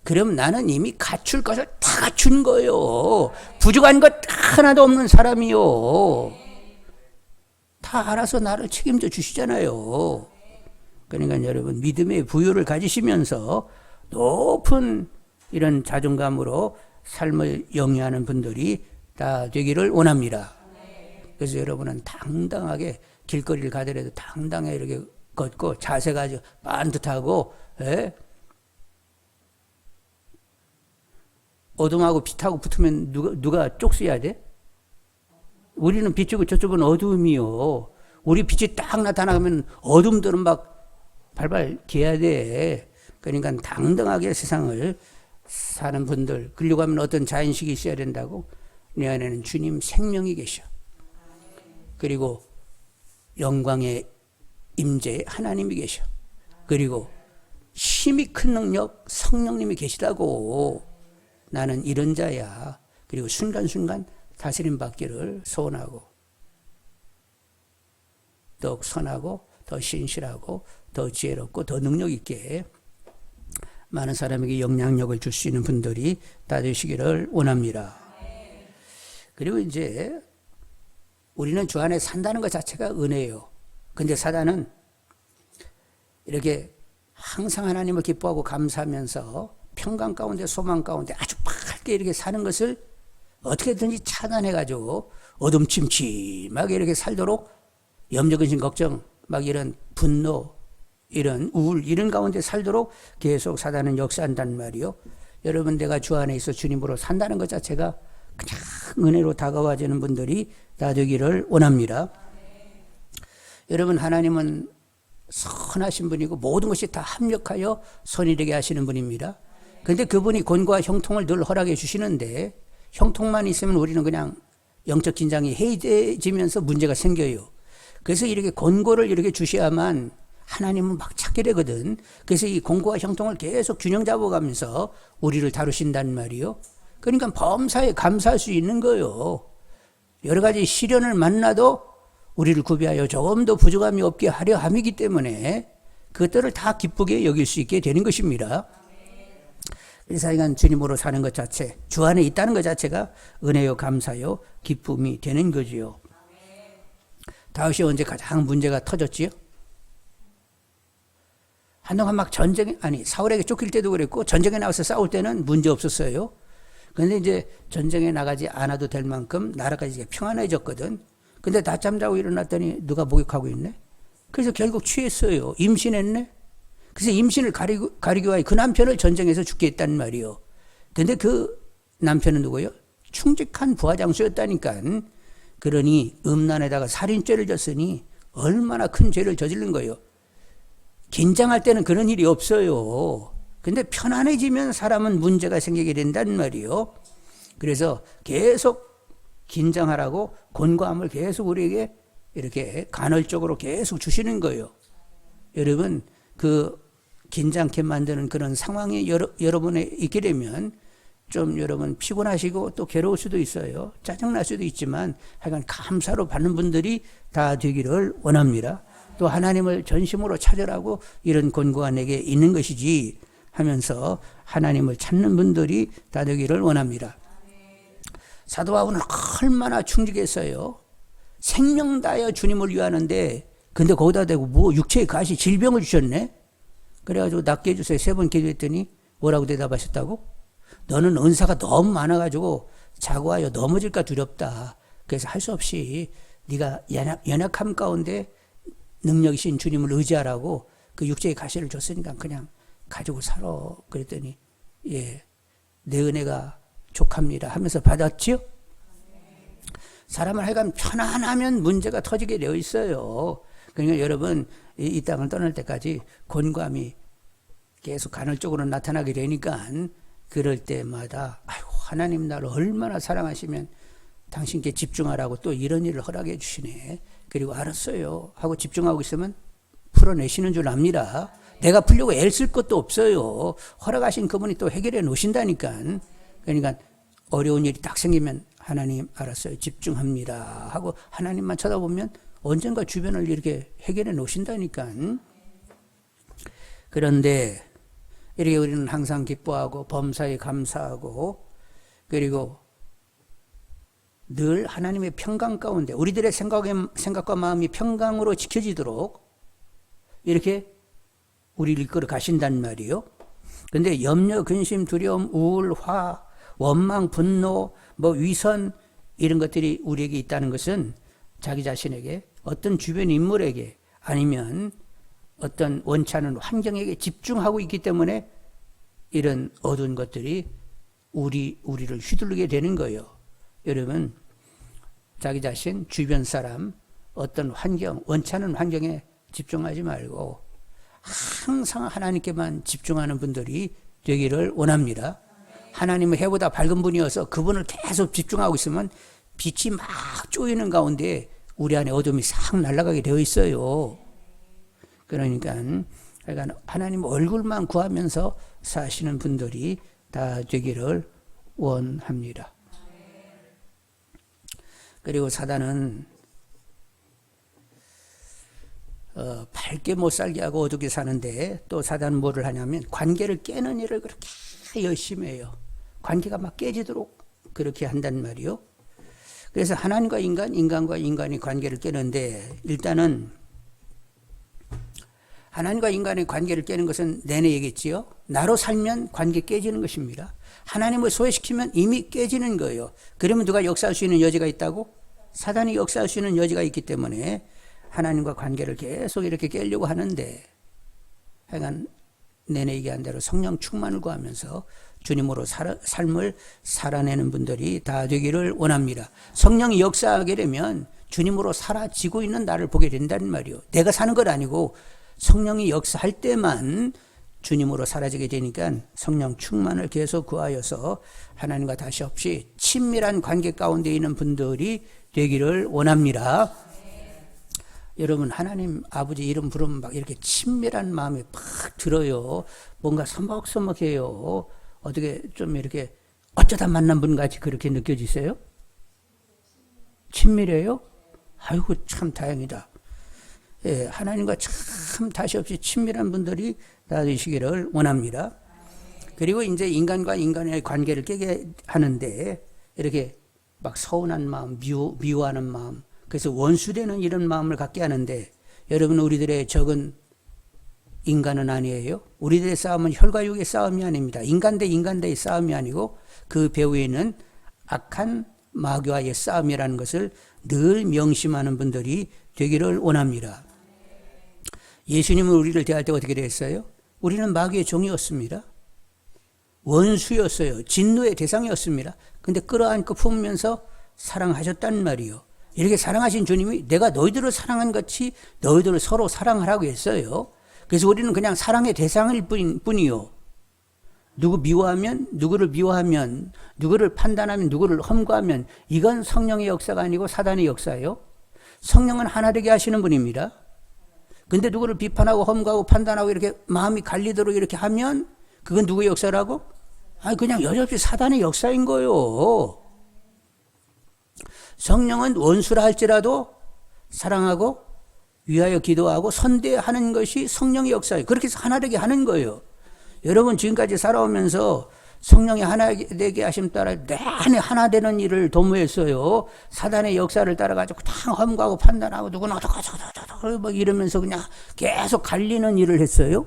그럼 나는 이미 갖출 것을 다 갖춘 거예요. 부족한 것 하나도 없는 사람이요. 다 알아서 나를 책임져 주시잖아요. 그러니까 여러분 믿음의 부유를 가지시면서 높은 이런 자존감으로 삶을 영위하는 분들이 다 되기를 원합니다. 그래서 여러분은 당당하게 길거리를 가더라도 당당하게 이렇게 걷고 자세가 아주 반듯하고, 예? 어둠하고 빛하고 붙으면 누가 쪽수해야 돼? 우리는 빛이고 저쪽은 어둠이요. 우리 빛이 딱 나타나면 어둠들은 막 발발 기어야 돼. 그러니까 당당하게 세상을 사는 분들, 그러려고 하면 어떤 자인식이 있어야 된다고? 내 안에는 주님 생명이 계셔. 그리고 영광의 임재에 하나님이 계셔. 그리고 힘이 큰 능력 성령님이 계시다고. 나는 이런 자야. 그리고 순간순간 다스림 받기를 소원하고, 더욱 선하고 더 신실하고 더 지혜롭고 더 능력 있게 많은 사람에게 영향력을 줄 수 있는 분들이 다 되시기를 원합니다. 그리고 이제 우리는 주 안에 산다는 것 자체가 은혜예요. 근데 사단은 이렇게 항상 하나님을 기뻐하고 감사하면서 평강 가운데 소망 가운데 아주 밝게 이렇게 사는 것을 어떻게든지 차단해가지고 어둠침침하게 이렇게 살도록 염려, 근심, 걱정, 막 이런 분노, 이런 우울, 이런 가운데 살도록 계속 사단은 역사한단 말이요. 여러분, 내가 주 안에 있어 주님으로 산다는 것 자체가 그냥 은혜로 다가와지는 분들이 다 되기를 원합니다. 여러분, 하나님은 선하신 분이고 모든 것이 다 합력하여 선이 되게 하시는 분입니다. 그런데 그분이 곤고와 형통을 늘 허락해 주시는데 형통만 있으면 우리는 그냥 영적 긴장이 해이해지면서 문제가 생겨요. 그래서 이렇게 곤고를 이렇게 주셔야만 하나님은 막 찾게 되거든. 그래서 이 곤고와 형통을 계속 균형 잡아가면서 우리를 다루신단 말이요. 그러니까 범사에 감사할 수 있는 거예요. 여러 가지 시련을 만나도 우리를 구비하여 조금 더 부족함이 없게 하려 함이기 때문에 그것들을 다 기쁘게 여길 수 있게 되는 것입니다. 그래서 이건 주님으로 사는 것 자체, 주 안에 있다는 것 자체가 은혜요, 감사요, 기쁨이 되는 거지요. 다윗이 언제 가장 문제가 터졌지요? 한동안 막 사울에게 쫓길 때도 그랬고 전쟁에 나가서 싸울 때는 문제 없었어요. 그런데 이제 전쟁에 나가지 않아도 될 만큼 나라가 이제 평안해졌거든. 근데 낮잠 자고 일어났더니 누가 목욕하고 있네? 그래서 결국 취했어요. 임신했네? 그래서 임신을 가리기 위하여 그 남편을 전쟁에서 죽게 했단 말이요. 근데 그 남편은 누구예요? 충직한 부하장수였다니까. 그러니 음란에다가 살인죄를 졌으니 얼마나 큰 죄를 저지른 거예요. 긴장할 때는 그런 일이 없어요. 근데 편안해지면 사람은 문제가 생기게 된단 말이요. 그래서 계속 긴장하라고 곤고함을 계속 우리에게 이렇게 간헐적으로 계속 주시는 거예요. 여러분, 그 긴장케 만드는 그런 상황이 여러분에 있게 되면 좀 여러분 피곤하시고 또 괴로울 수도 있어요. 짜증날 수도 있지만 하여간 감사로 받는 분들이 다 되기를 원합니다. 또 하나님을 전심으로 찾으라고 이런 권고가 내게 있는 것이지 하면서 하나님을 찾는 분들이 다 되기를 원합니다. 사도 바울은 얼마나 충직했어요. 생명 다하여 주님을 위하는데 근데 거기다 대고 뭐 육체의 가시 질병을 주셨네. 그래가지고 낫게 해주세요. 3번 기도했더니 뭐라고 대답하셨다고? 너는 은사가 너무 많아가지고 자고하여 넘어질까 두렵다. 그래서 할 수 없이 네가 연약함 가운데 능력이신 주님을 의지하라고 그 육체의 가시를 줬으니까 그냥 가지고 살아. 그랬더니 예, 내 은혜가 족합니다 하면서 받았지요? 사람을 하여간 편안하면 문제가 터지게 되어 있어요. 그러니까 여러분 이 땅을 떠날 때까지 곤고함이 계속 간헐적으로 나타나게 되니까 그럴 때마다 아이고 하나님 나를 얼마나 사랑하시면 당신께 집중하라고 또 이런 일을 허락해 주시네. 그리고 알았어요 하고 집중하고 있으면 풀어내시는 줄 압니다. 내가 풀려고 애쓸 것도 없어요. 허락하신 그분이 또 해결해 놓으신다니까. 그러니까 어려운 일이 딱 생기면 하나님 알았어요 집중합니다 하고 하나님만 쳐다보면 언젠가 주변을 이렇게 해결해 놓으신다니까. 그런데 이렇게 우리는 항상 기뻐하고 범사에 감사하고 그리고 늘 하나님의 평강 가운데 우리들의 생각과 마음이 평강으로 지켜지도록 이렇게 우리를 이끌어 가신단 말이에요. 그런데 염려, 근심, 두려움, 우울, 화, 원망, 분노, 위선 이런 것들이 우리에게 있다는 것은 자기 자신에게, 어떤 주변 인물에게, 아니면 어떤 원치 않은 환경에게 집중하고 있기 때문에 이런 어두운 것들이 우리를 휘둘르게 되는 거예요. 여러분, 자기 자신, 주변 사람, 어떤 환경, 원치 않은 환경에 집중하지 말고 항상 하나님께만 집중하는 분들이 되기를 원합니다. 하나님은 해보다 밝은 분이어서 그분을 계속 집중하고 있으면 빛이 막 쪼이는 가운데 우리 안에 어둠이 싹 날아가게 되어 있어요. 그러니까 하나님 얼굴만 구하면서 사시는 분들이 다 되기를 원합니다. 그리고 사단은 밝게 못 살게 하고 어둡게 사는데, 또 사단은 뭐를 하냐면 관계를 깨는 일을 그렇게 열심히 해요. 관계가 막 깨지도록 그렇게 한단 말이요. 그래서 하나님과 인간, 인간과 인간이 관계를 깨는데, 일단은 하나님과 인간의 관계를 깨는 것은 내내 얘기했지요. 나로 살면 관계 깨지는 것입니다. 하나님을 소외시키면 이미 깨지는 거예요. 그러면 누가 역사할 수 있는 여지가 있다고? 사단이 역사할 수 있는 여지가 있기 때문에 하나님과 관계를 계속 이렇게 깨려고 하는데, 하여간 내내 얘기한 대로 성령 충만을 구하면서 주님으로 삶을 살아내는 분들이 다 되기를 원합니다. 성령이 역사하게 되면 주님으로 사라지고 있는 나를 보게 된다는 말이요. 내가 사는 건 아니고 성령이 역사할 때만 주님으로 사라지게 되니까 성령 충만을 계속 구하여서 하나님과 다시 없이 친밀한 관계 가운데 있는 분들이 되기를 원합니다. 여러분, 하나님 아버지 이름 부르면 막 이렇게 친밀한 마음이 팍 들어요. 뭔가 서먹서먹해요. 어떻게 좀 이렇게 어쩌다 만난 분 같이 그렇게 느껴지세요? 친밀해요? 아이고, 참 다행이다. 예, 하나님과 참 다시 없이 친밀한 분들이 다 되시기를 원합니다. 그리고 이제 인간과 인간의 관계를 깨게 하는데, 이렇게 막 서운한 마음, 미워하는 마음, 그래서 원수되는 이런 마음을 갖게 하는데, 여러분, 우리들의 적은 인간은 아니에요. 우리들의 싸움은 혈과 육의 싸움이 아닙니다. 인간 대 인간의 싸움이 아니고 그 배후에 있는 악한 마귀와의 싸움이라는 것을 늘 명심하는 분들이 되기를 원합니다. 예수님은 우리를 대할 때 어떻게 됐어요? 우리는 마귀의 종이었습니다. 원수였어요. 진노의 대상이었습니다. 근데 끌어안고 품으면서 사랑하셨단 말이요. 이렇게 사랑하신 주님이 내가 너희들을 사랑한 같이 너희들을 서로 사랑하라고 했어요. 그래서 우리는 그냥 사랑의 대상일 뿐이요. 누구 미워하면, 누구를 미워하면, 누구를 판단하면, 누구를 험고하면, 이건 성령의 역사가 아니고 사단의 역사예요. 성령은 하나 되게 하시는 분입니다. 근데 누구를 비판하고 험고하고 판단하고 이렇게 마음이 갈리도록 이렇게 하면 그건 누구의 역사라고? 아니, 그냥 여전히 사단의 역사인 거예요. 성령은 원수라 할지라도 사랑하고 위하여 기도하고 선대하는 것이 성령의 역사예요. 그렇게 해서 하나 되게 하는 거예요. 여러분, 지금까지 살아오면서 성령이 하나 되게 하심 따라 내 안에 하나 되는 일을 도모했어요. 사단의 역사를 따라가지고 다 험고하고 판단하고 누구는 어떡하고 막 이러면서 그냥 계속 갈리는 일을 했어요.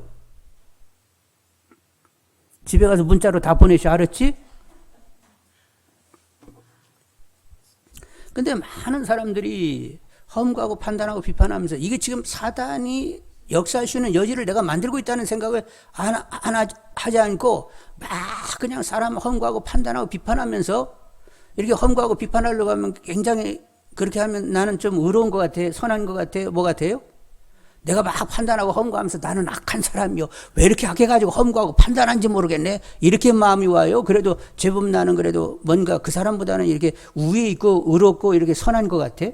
집에 가서 문자로 다 보내셔. 알았지? 근데 많은 사람들이 험고하고 판단하고 비판하면서 이게 지금 사단이 역사할 수 있는 여지를 내가 만들고 있다는 생각을 하지 않고 막 그냥 사람 험고하고 판단하고 비판하면서, 이렇게 험고하고 비판하려고 하면 굉장히, 그렇게 하면 나는 좀 의로운 것 같아, 선한 것 같아, 뭐 같아요? 내가 막 판단하고 험고하면서 나는 악한 사람이요, 왜 이렇게 악해가지고 험고하고 판단한지 모르겠네, 이렇게 마음이 와요. 그래도 제법 나는 그래도 뭔가 그 사람보다는 이렇게 우위에 있고 의롭고 이렇게 선한 것 같아.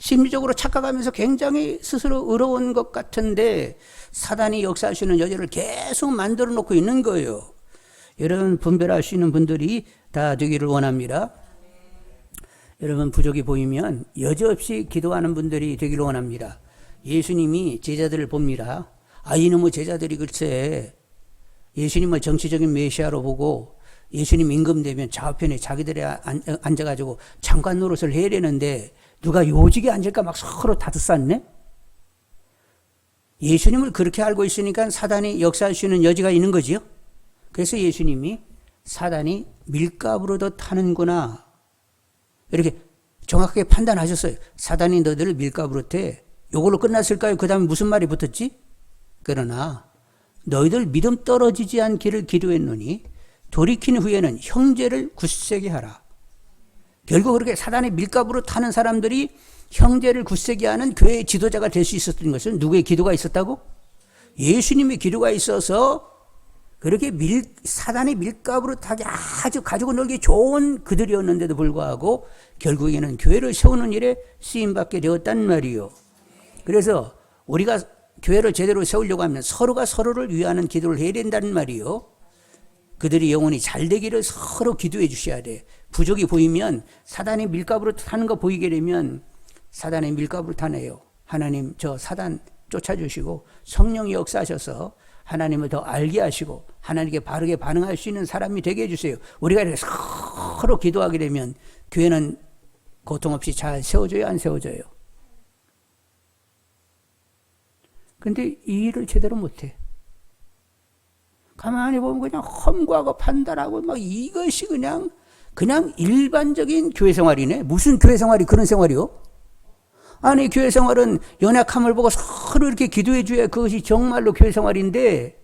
심리적으로 착각하면서 굉장히 스스로 의로운 것 같은데 사단이 역사할 수 있는 여지를 계속 만들어 놓고 있는 거예요. 여러분, 분별할 수 있는 분들이 다 되기를 원합니다. 여러분, 부족이 보이면 여지없이 기도하는 분들이 되기를 원합니다. 예수님이 제자들을 봅니다. 아, 이놈의 제자들이 글쎄 예수님을 정치적인 메시아로 보고 예수님 임금되면 좌우편에 자기들이 앉아가지고 장관 노릇을 해야 되는데 누가 요직에 앉을까 막 서로 다투쌌네? 예수님을 그렇게 알고 있으니까 사단이 역사할 수 있는 여지가 있는 거지요. 그래서 예수님이 사단이 밀가부로 더 타는구나, 이렇게 정확하게 판단하셨어요. 사단이 너희들을 밀가부르되 요걸로 끝났을까요? 그 다음에 무슨 말이 붙었지? 그러나 너희들 믿음 떨어지지 않기를 기도했노니 돌이킨 후에는 형제를 굳세게 하라. 결국 그렇게 사단의 밀가부로 타는 사람들이 형제를 굳세게 하는 교회의 지도자가 될 수 있었던 것은 누구의 기도가 있었다고? 예수님의 기도가 있어서 그렇게 사단의 밀가부로 타기 아주 가지고 놀기 좋은 그들이었는데도 불구하고 결국에는 교회를 세우는 일에 쓰임받게 되었단 말이요. 그래서 우리가 교회를 제대로 세우려고 하면 서로가 서로를 위하는 기도를 해야 된다는 말이요. 그들이 영혼이 잘 되기를 서로 기도해 주셔야 돼. 부족이 보이면 사단의 밀가부로 타는 거 보이게 되면 사단의 밀가부로 타네요. 하나님 저 사단 쫓아주시고 성령이 역사하셔서 하나님을 더 알게 하시고 하나님께 바르게 반응할 수 있는 사람이 되게 해주세요. 우리가 이렇게 서로 기도하게 되면 교회는 고통 없이 잘 세워져요, 안 세워져요? 근데 이 일을 제대로 못해. 가만히 보면 그냥 험구하고 판단하고 막 이것이 그냥 일반적인 교회 생활이네. 무슨 교회 생활이 그런 생활이요? 아니 교회 생활은 연약함을 보고 서로 이렇게 기도해 줘야 그것이 정말로 교회 생활인데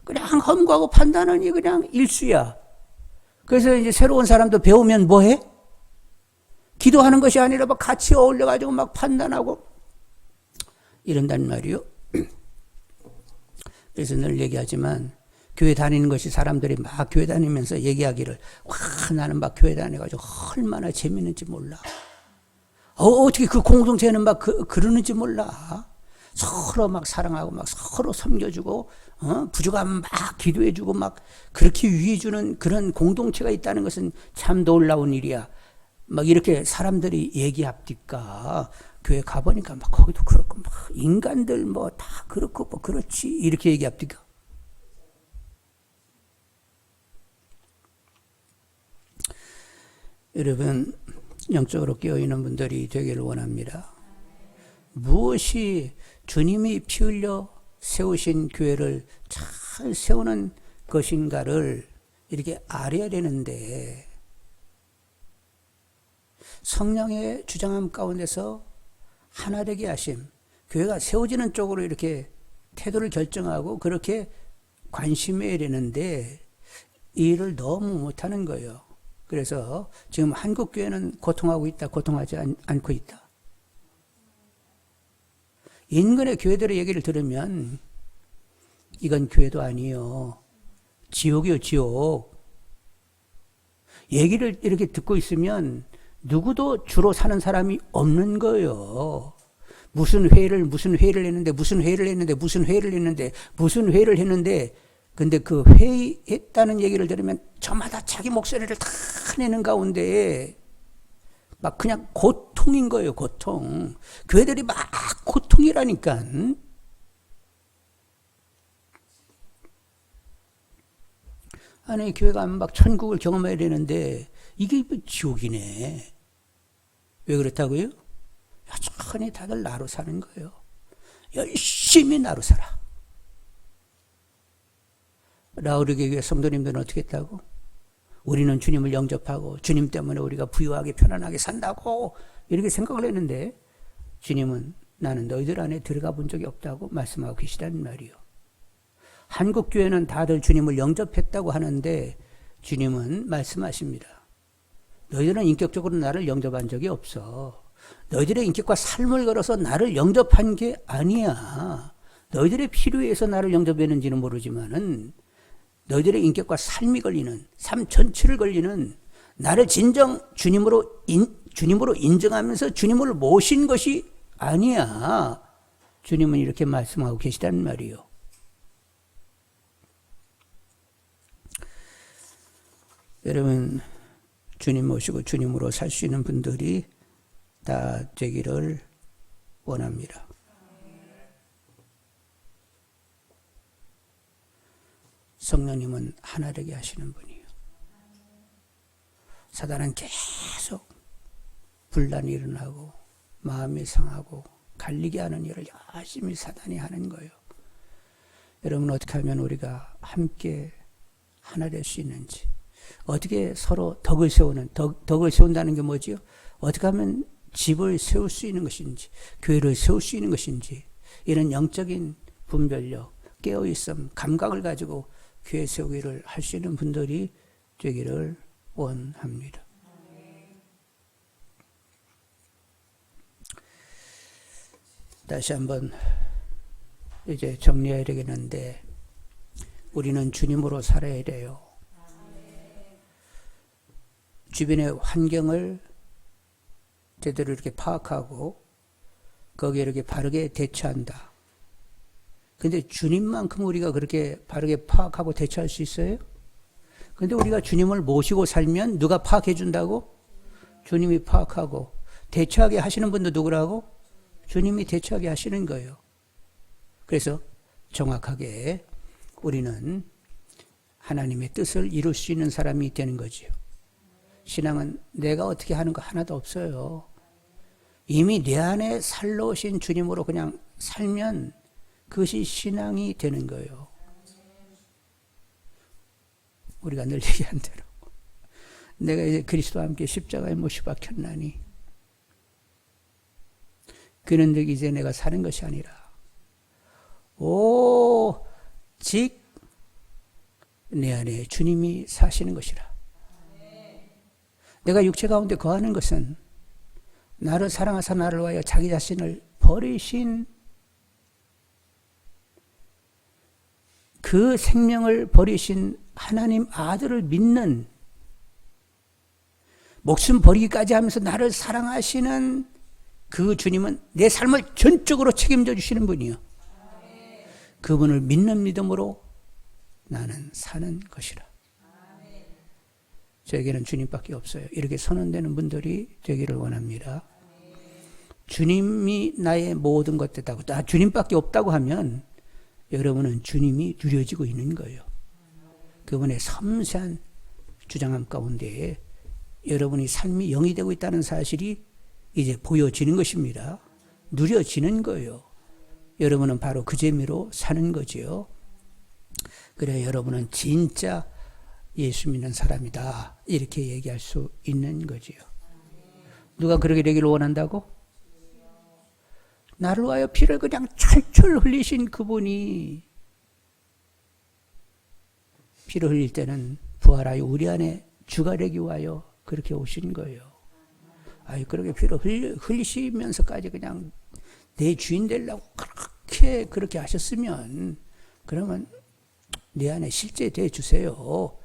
그냥 험구하고 판단하니 그냥 일수야. 그래서 이제 새로운 사람도 배우면 뭐해? 기도하는 것이 아니라 막 같이 어울려가지고 막 판단하고 이런단 말이요. 그래서 늘 얘기하지만 교회 다니는 것이 사람들이 막 교회 다니면서 얘기하기를 와 나는 막 교회 다녀가지고 얼마나 재밌는지 몰라. 어떻게 그 공동체는 막 그러는지 몰라. 서로 막 사랑하고 막 서로 섬겨주고 부족하면 막 기도해주고 막 그렇게 위해주는 그런 공동체가 있다는 것은 참 놀라운 일이야. 막 이렇게 사람들이 얘기합니까? 교회 가보니까 막 거기도 그렇고 막 인간들 뭐 다 그렇고 뭐 그렇지 이렇게 얘기합니까? 여러분 영적으로 깨어있는 분들이 되기를 원합니다. 무엇이 주님이 피 흘려 세우신 교회를 잘 세우는 것인가를 이렇게 알아야 되는데 성령의 주장함 가운데서 하나 되게 하심, 교회가 세워지는 쪽으로 이렇게 태도를 결정하고 그렇게 관심해야 되는데 이 일을 너무 못하는 거예요. 그래서 지금 한국 교회는 고통하고 있다, 고통하지 않고 있다. 인근의 교회들의 얘기를 들으면 이건 교회도 아니요, 지옥이요, 지옥. 얘기를 이렇게 듣고 있으면 누구도 주로 사는 사람이 없는 거예요. 무슨 회의를 했는데 근데 그 회의했다는 얘기를 들으면 저마다 자기 목소리를 다 내는 가운데 막 그냥 고통인 거예요, 고통. 교회들이 막 고통이라니까. 아니, 교회가 막 천국을 경험해야 되는데 이게 지옥이네. 왜 그렇다고요? 여전히 다들 나로 사는 거예요. 열심히 나로 살아. 라우르게 교회 성도님들은 어떻게 했다고? 우리는 주님을 영접하고 주님 때문에 우리가 부유하게 편안하게 산다고 이렇게 생각을 했는데 주님은 나는 너희들 안에 들어가 본 적이 없다고 말씀하고 계시다는 말이요. 한국 교회는 다들 주님을 영접했다고 하는데 주님은 말씀하십니다. 너희들은 인격적으로 나를 영접한 적이 없어. 너희들의 인격과 삶을 걸어서 나를 영접한 게 아니야. 너희들의 필요에서 나를 영접했는지는 모르지만은 너희들의 인격과 삶이 걸리는, 삶 전체를 걸리는 나를 진정 주님으로 인정하면서 주님을 모신 것이 아니야. 주님은 이렇게 말씀하고 계시다는 말이에요. 여러분, 주님 모시고 주님으로 살 수 있는 분들이 다 되기를 원합니다. 성령님은 하나 되게 하시는 분이에요. 사단은 계속 분란이 일어나고 마음이 상하고 갈리게 하는 일을 열심히 사단이 하는 거예요. 여러분, 어떻게 하면 우리가 함께 하나 될 수 있는지, 어떻게 서로 덕을 세운다는 게 뭐지요? 어떻게 하면 집을 세울 수 있는 것인지, 교회를 세울 수 있는 것인지, 이런 영적인 분별력, 깨어있음, 감각을 가지고 교회 세우기를 할 수 있는 분들이 되기를 원합니다. 다시 한번 이제 정리해야 되겠는데, 우리는 주님으로 살아야 돼요. 주변의 환경을 제대로 이렇게 파악하고 거기에 이렇게 바르게 대처한다. 근데 주님만큼 우리가 그렇게 바르게 파악하고 대처할 수 있어요? 근데 우리가 주님을 모시고 살면 누가 파악해 준다고? 주님이 파악하고, 대처하게 하시는 분도 누구라고? 주님이 대처하게 하시는 거예요. 그래서 정확하게 우리는 하나님의 뜻을 이룰 수 있는 사람이 되는 거지요. 신앙은 내가 어떻게 하는 거 하나도 없어요. 이미 내 안에 살러 오신 주님으로 그냥 살면 그것이 신앙이 되는 거예요. 우리가 늘 얘기한 대로 내가 이제 그리스도와 함께 십자가에 못이 박혔나니 그런즉 이제 내가 사는 것이 아니라 오직 내 안에 주님이 사시는 것이라. 내가 육체 가운데 거하는 것은 나를 사랑하사 나를 위하여 자기 자신을 버리신 그 생명을 버리신 하나님 아들을 믿는, 목숨 버리기까지 하면서 나를 사랑하시는 그 주님은 내 삶을 전적으로 책임져 주시는 분이요. 그분을 믿는 믿음으로 나는 사는 것이라. 저에게는 주님밖에 없어요. 이렇게 선언되는 분들이 되기를 원합니다. 주님이 나의 모든 것 됐다고, 나 주님밖에 없다고 하면 여러분은 주님이 누려지고 있는 거예요. 그분의 섬세한 주장함 가운데 여러분이 삶이 영이 되고 있다는 사실이 이제 보여지는 것입니다. 누려지는 거예요. 여러분은 바로 그 재미로 사는 거지요. 그래야 여러분은 진짜 예수 믿는 사람이다, 이렇게 얘기할 수 있는 거지요. 누가 그렇게 되기를 원한다고? 나를 위하여 피를 그냥 철철 흘리신 그분이 피를 흘릴 때는 부활하여 우리 안에 주가 되기 위하여 그렇게 오신 거예요. 아이, 그렇게 피를 흘리시면서까지 그냥 내 주인 되려고 그렇게 하셨으면, 그러면 내 안에 실제 돼 주세요.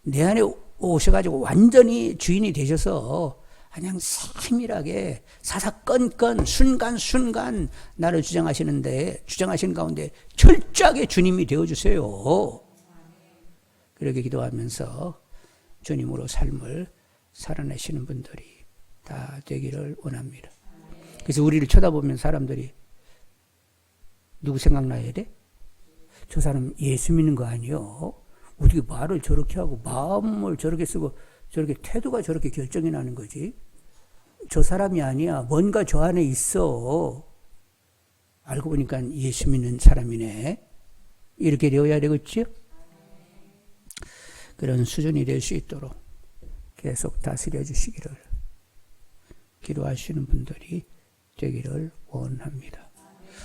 내 안에 오셔가지고 완전히 주인이 되셔서 그냥 세밀하게 사사건건 순간순간 나를 주장하시는 가운데 철저하게 주님이 되어주세요. 그렇게 기도하면서 주님으로 삶을 살아내시는 분들이 다 되기를 원합니다. 그래서 우리를 쳐다보면 사람들이 누구 생각나야 돼? 저 사람 예수 믿는 거 아니요? 어떻게 말을 저렇게 하고 마음을 저렇게 쓰고 저렇게 태도가 저렇게 결정이 나는 거지? 저 사람이 아니야. 뭔가 저 안에 있어. 알고 보니까 예수 믿는 사람이네. 이렇게 되어야 되겠지? 그런 수준이 될 수 있도록 계속 다스려 주시기를 기도하시는 분들이 되기를 원합니다.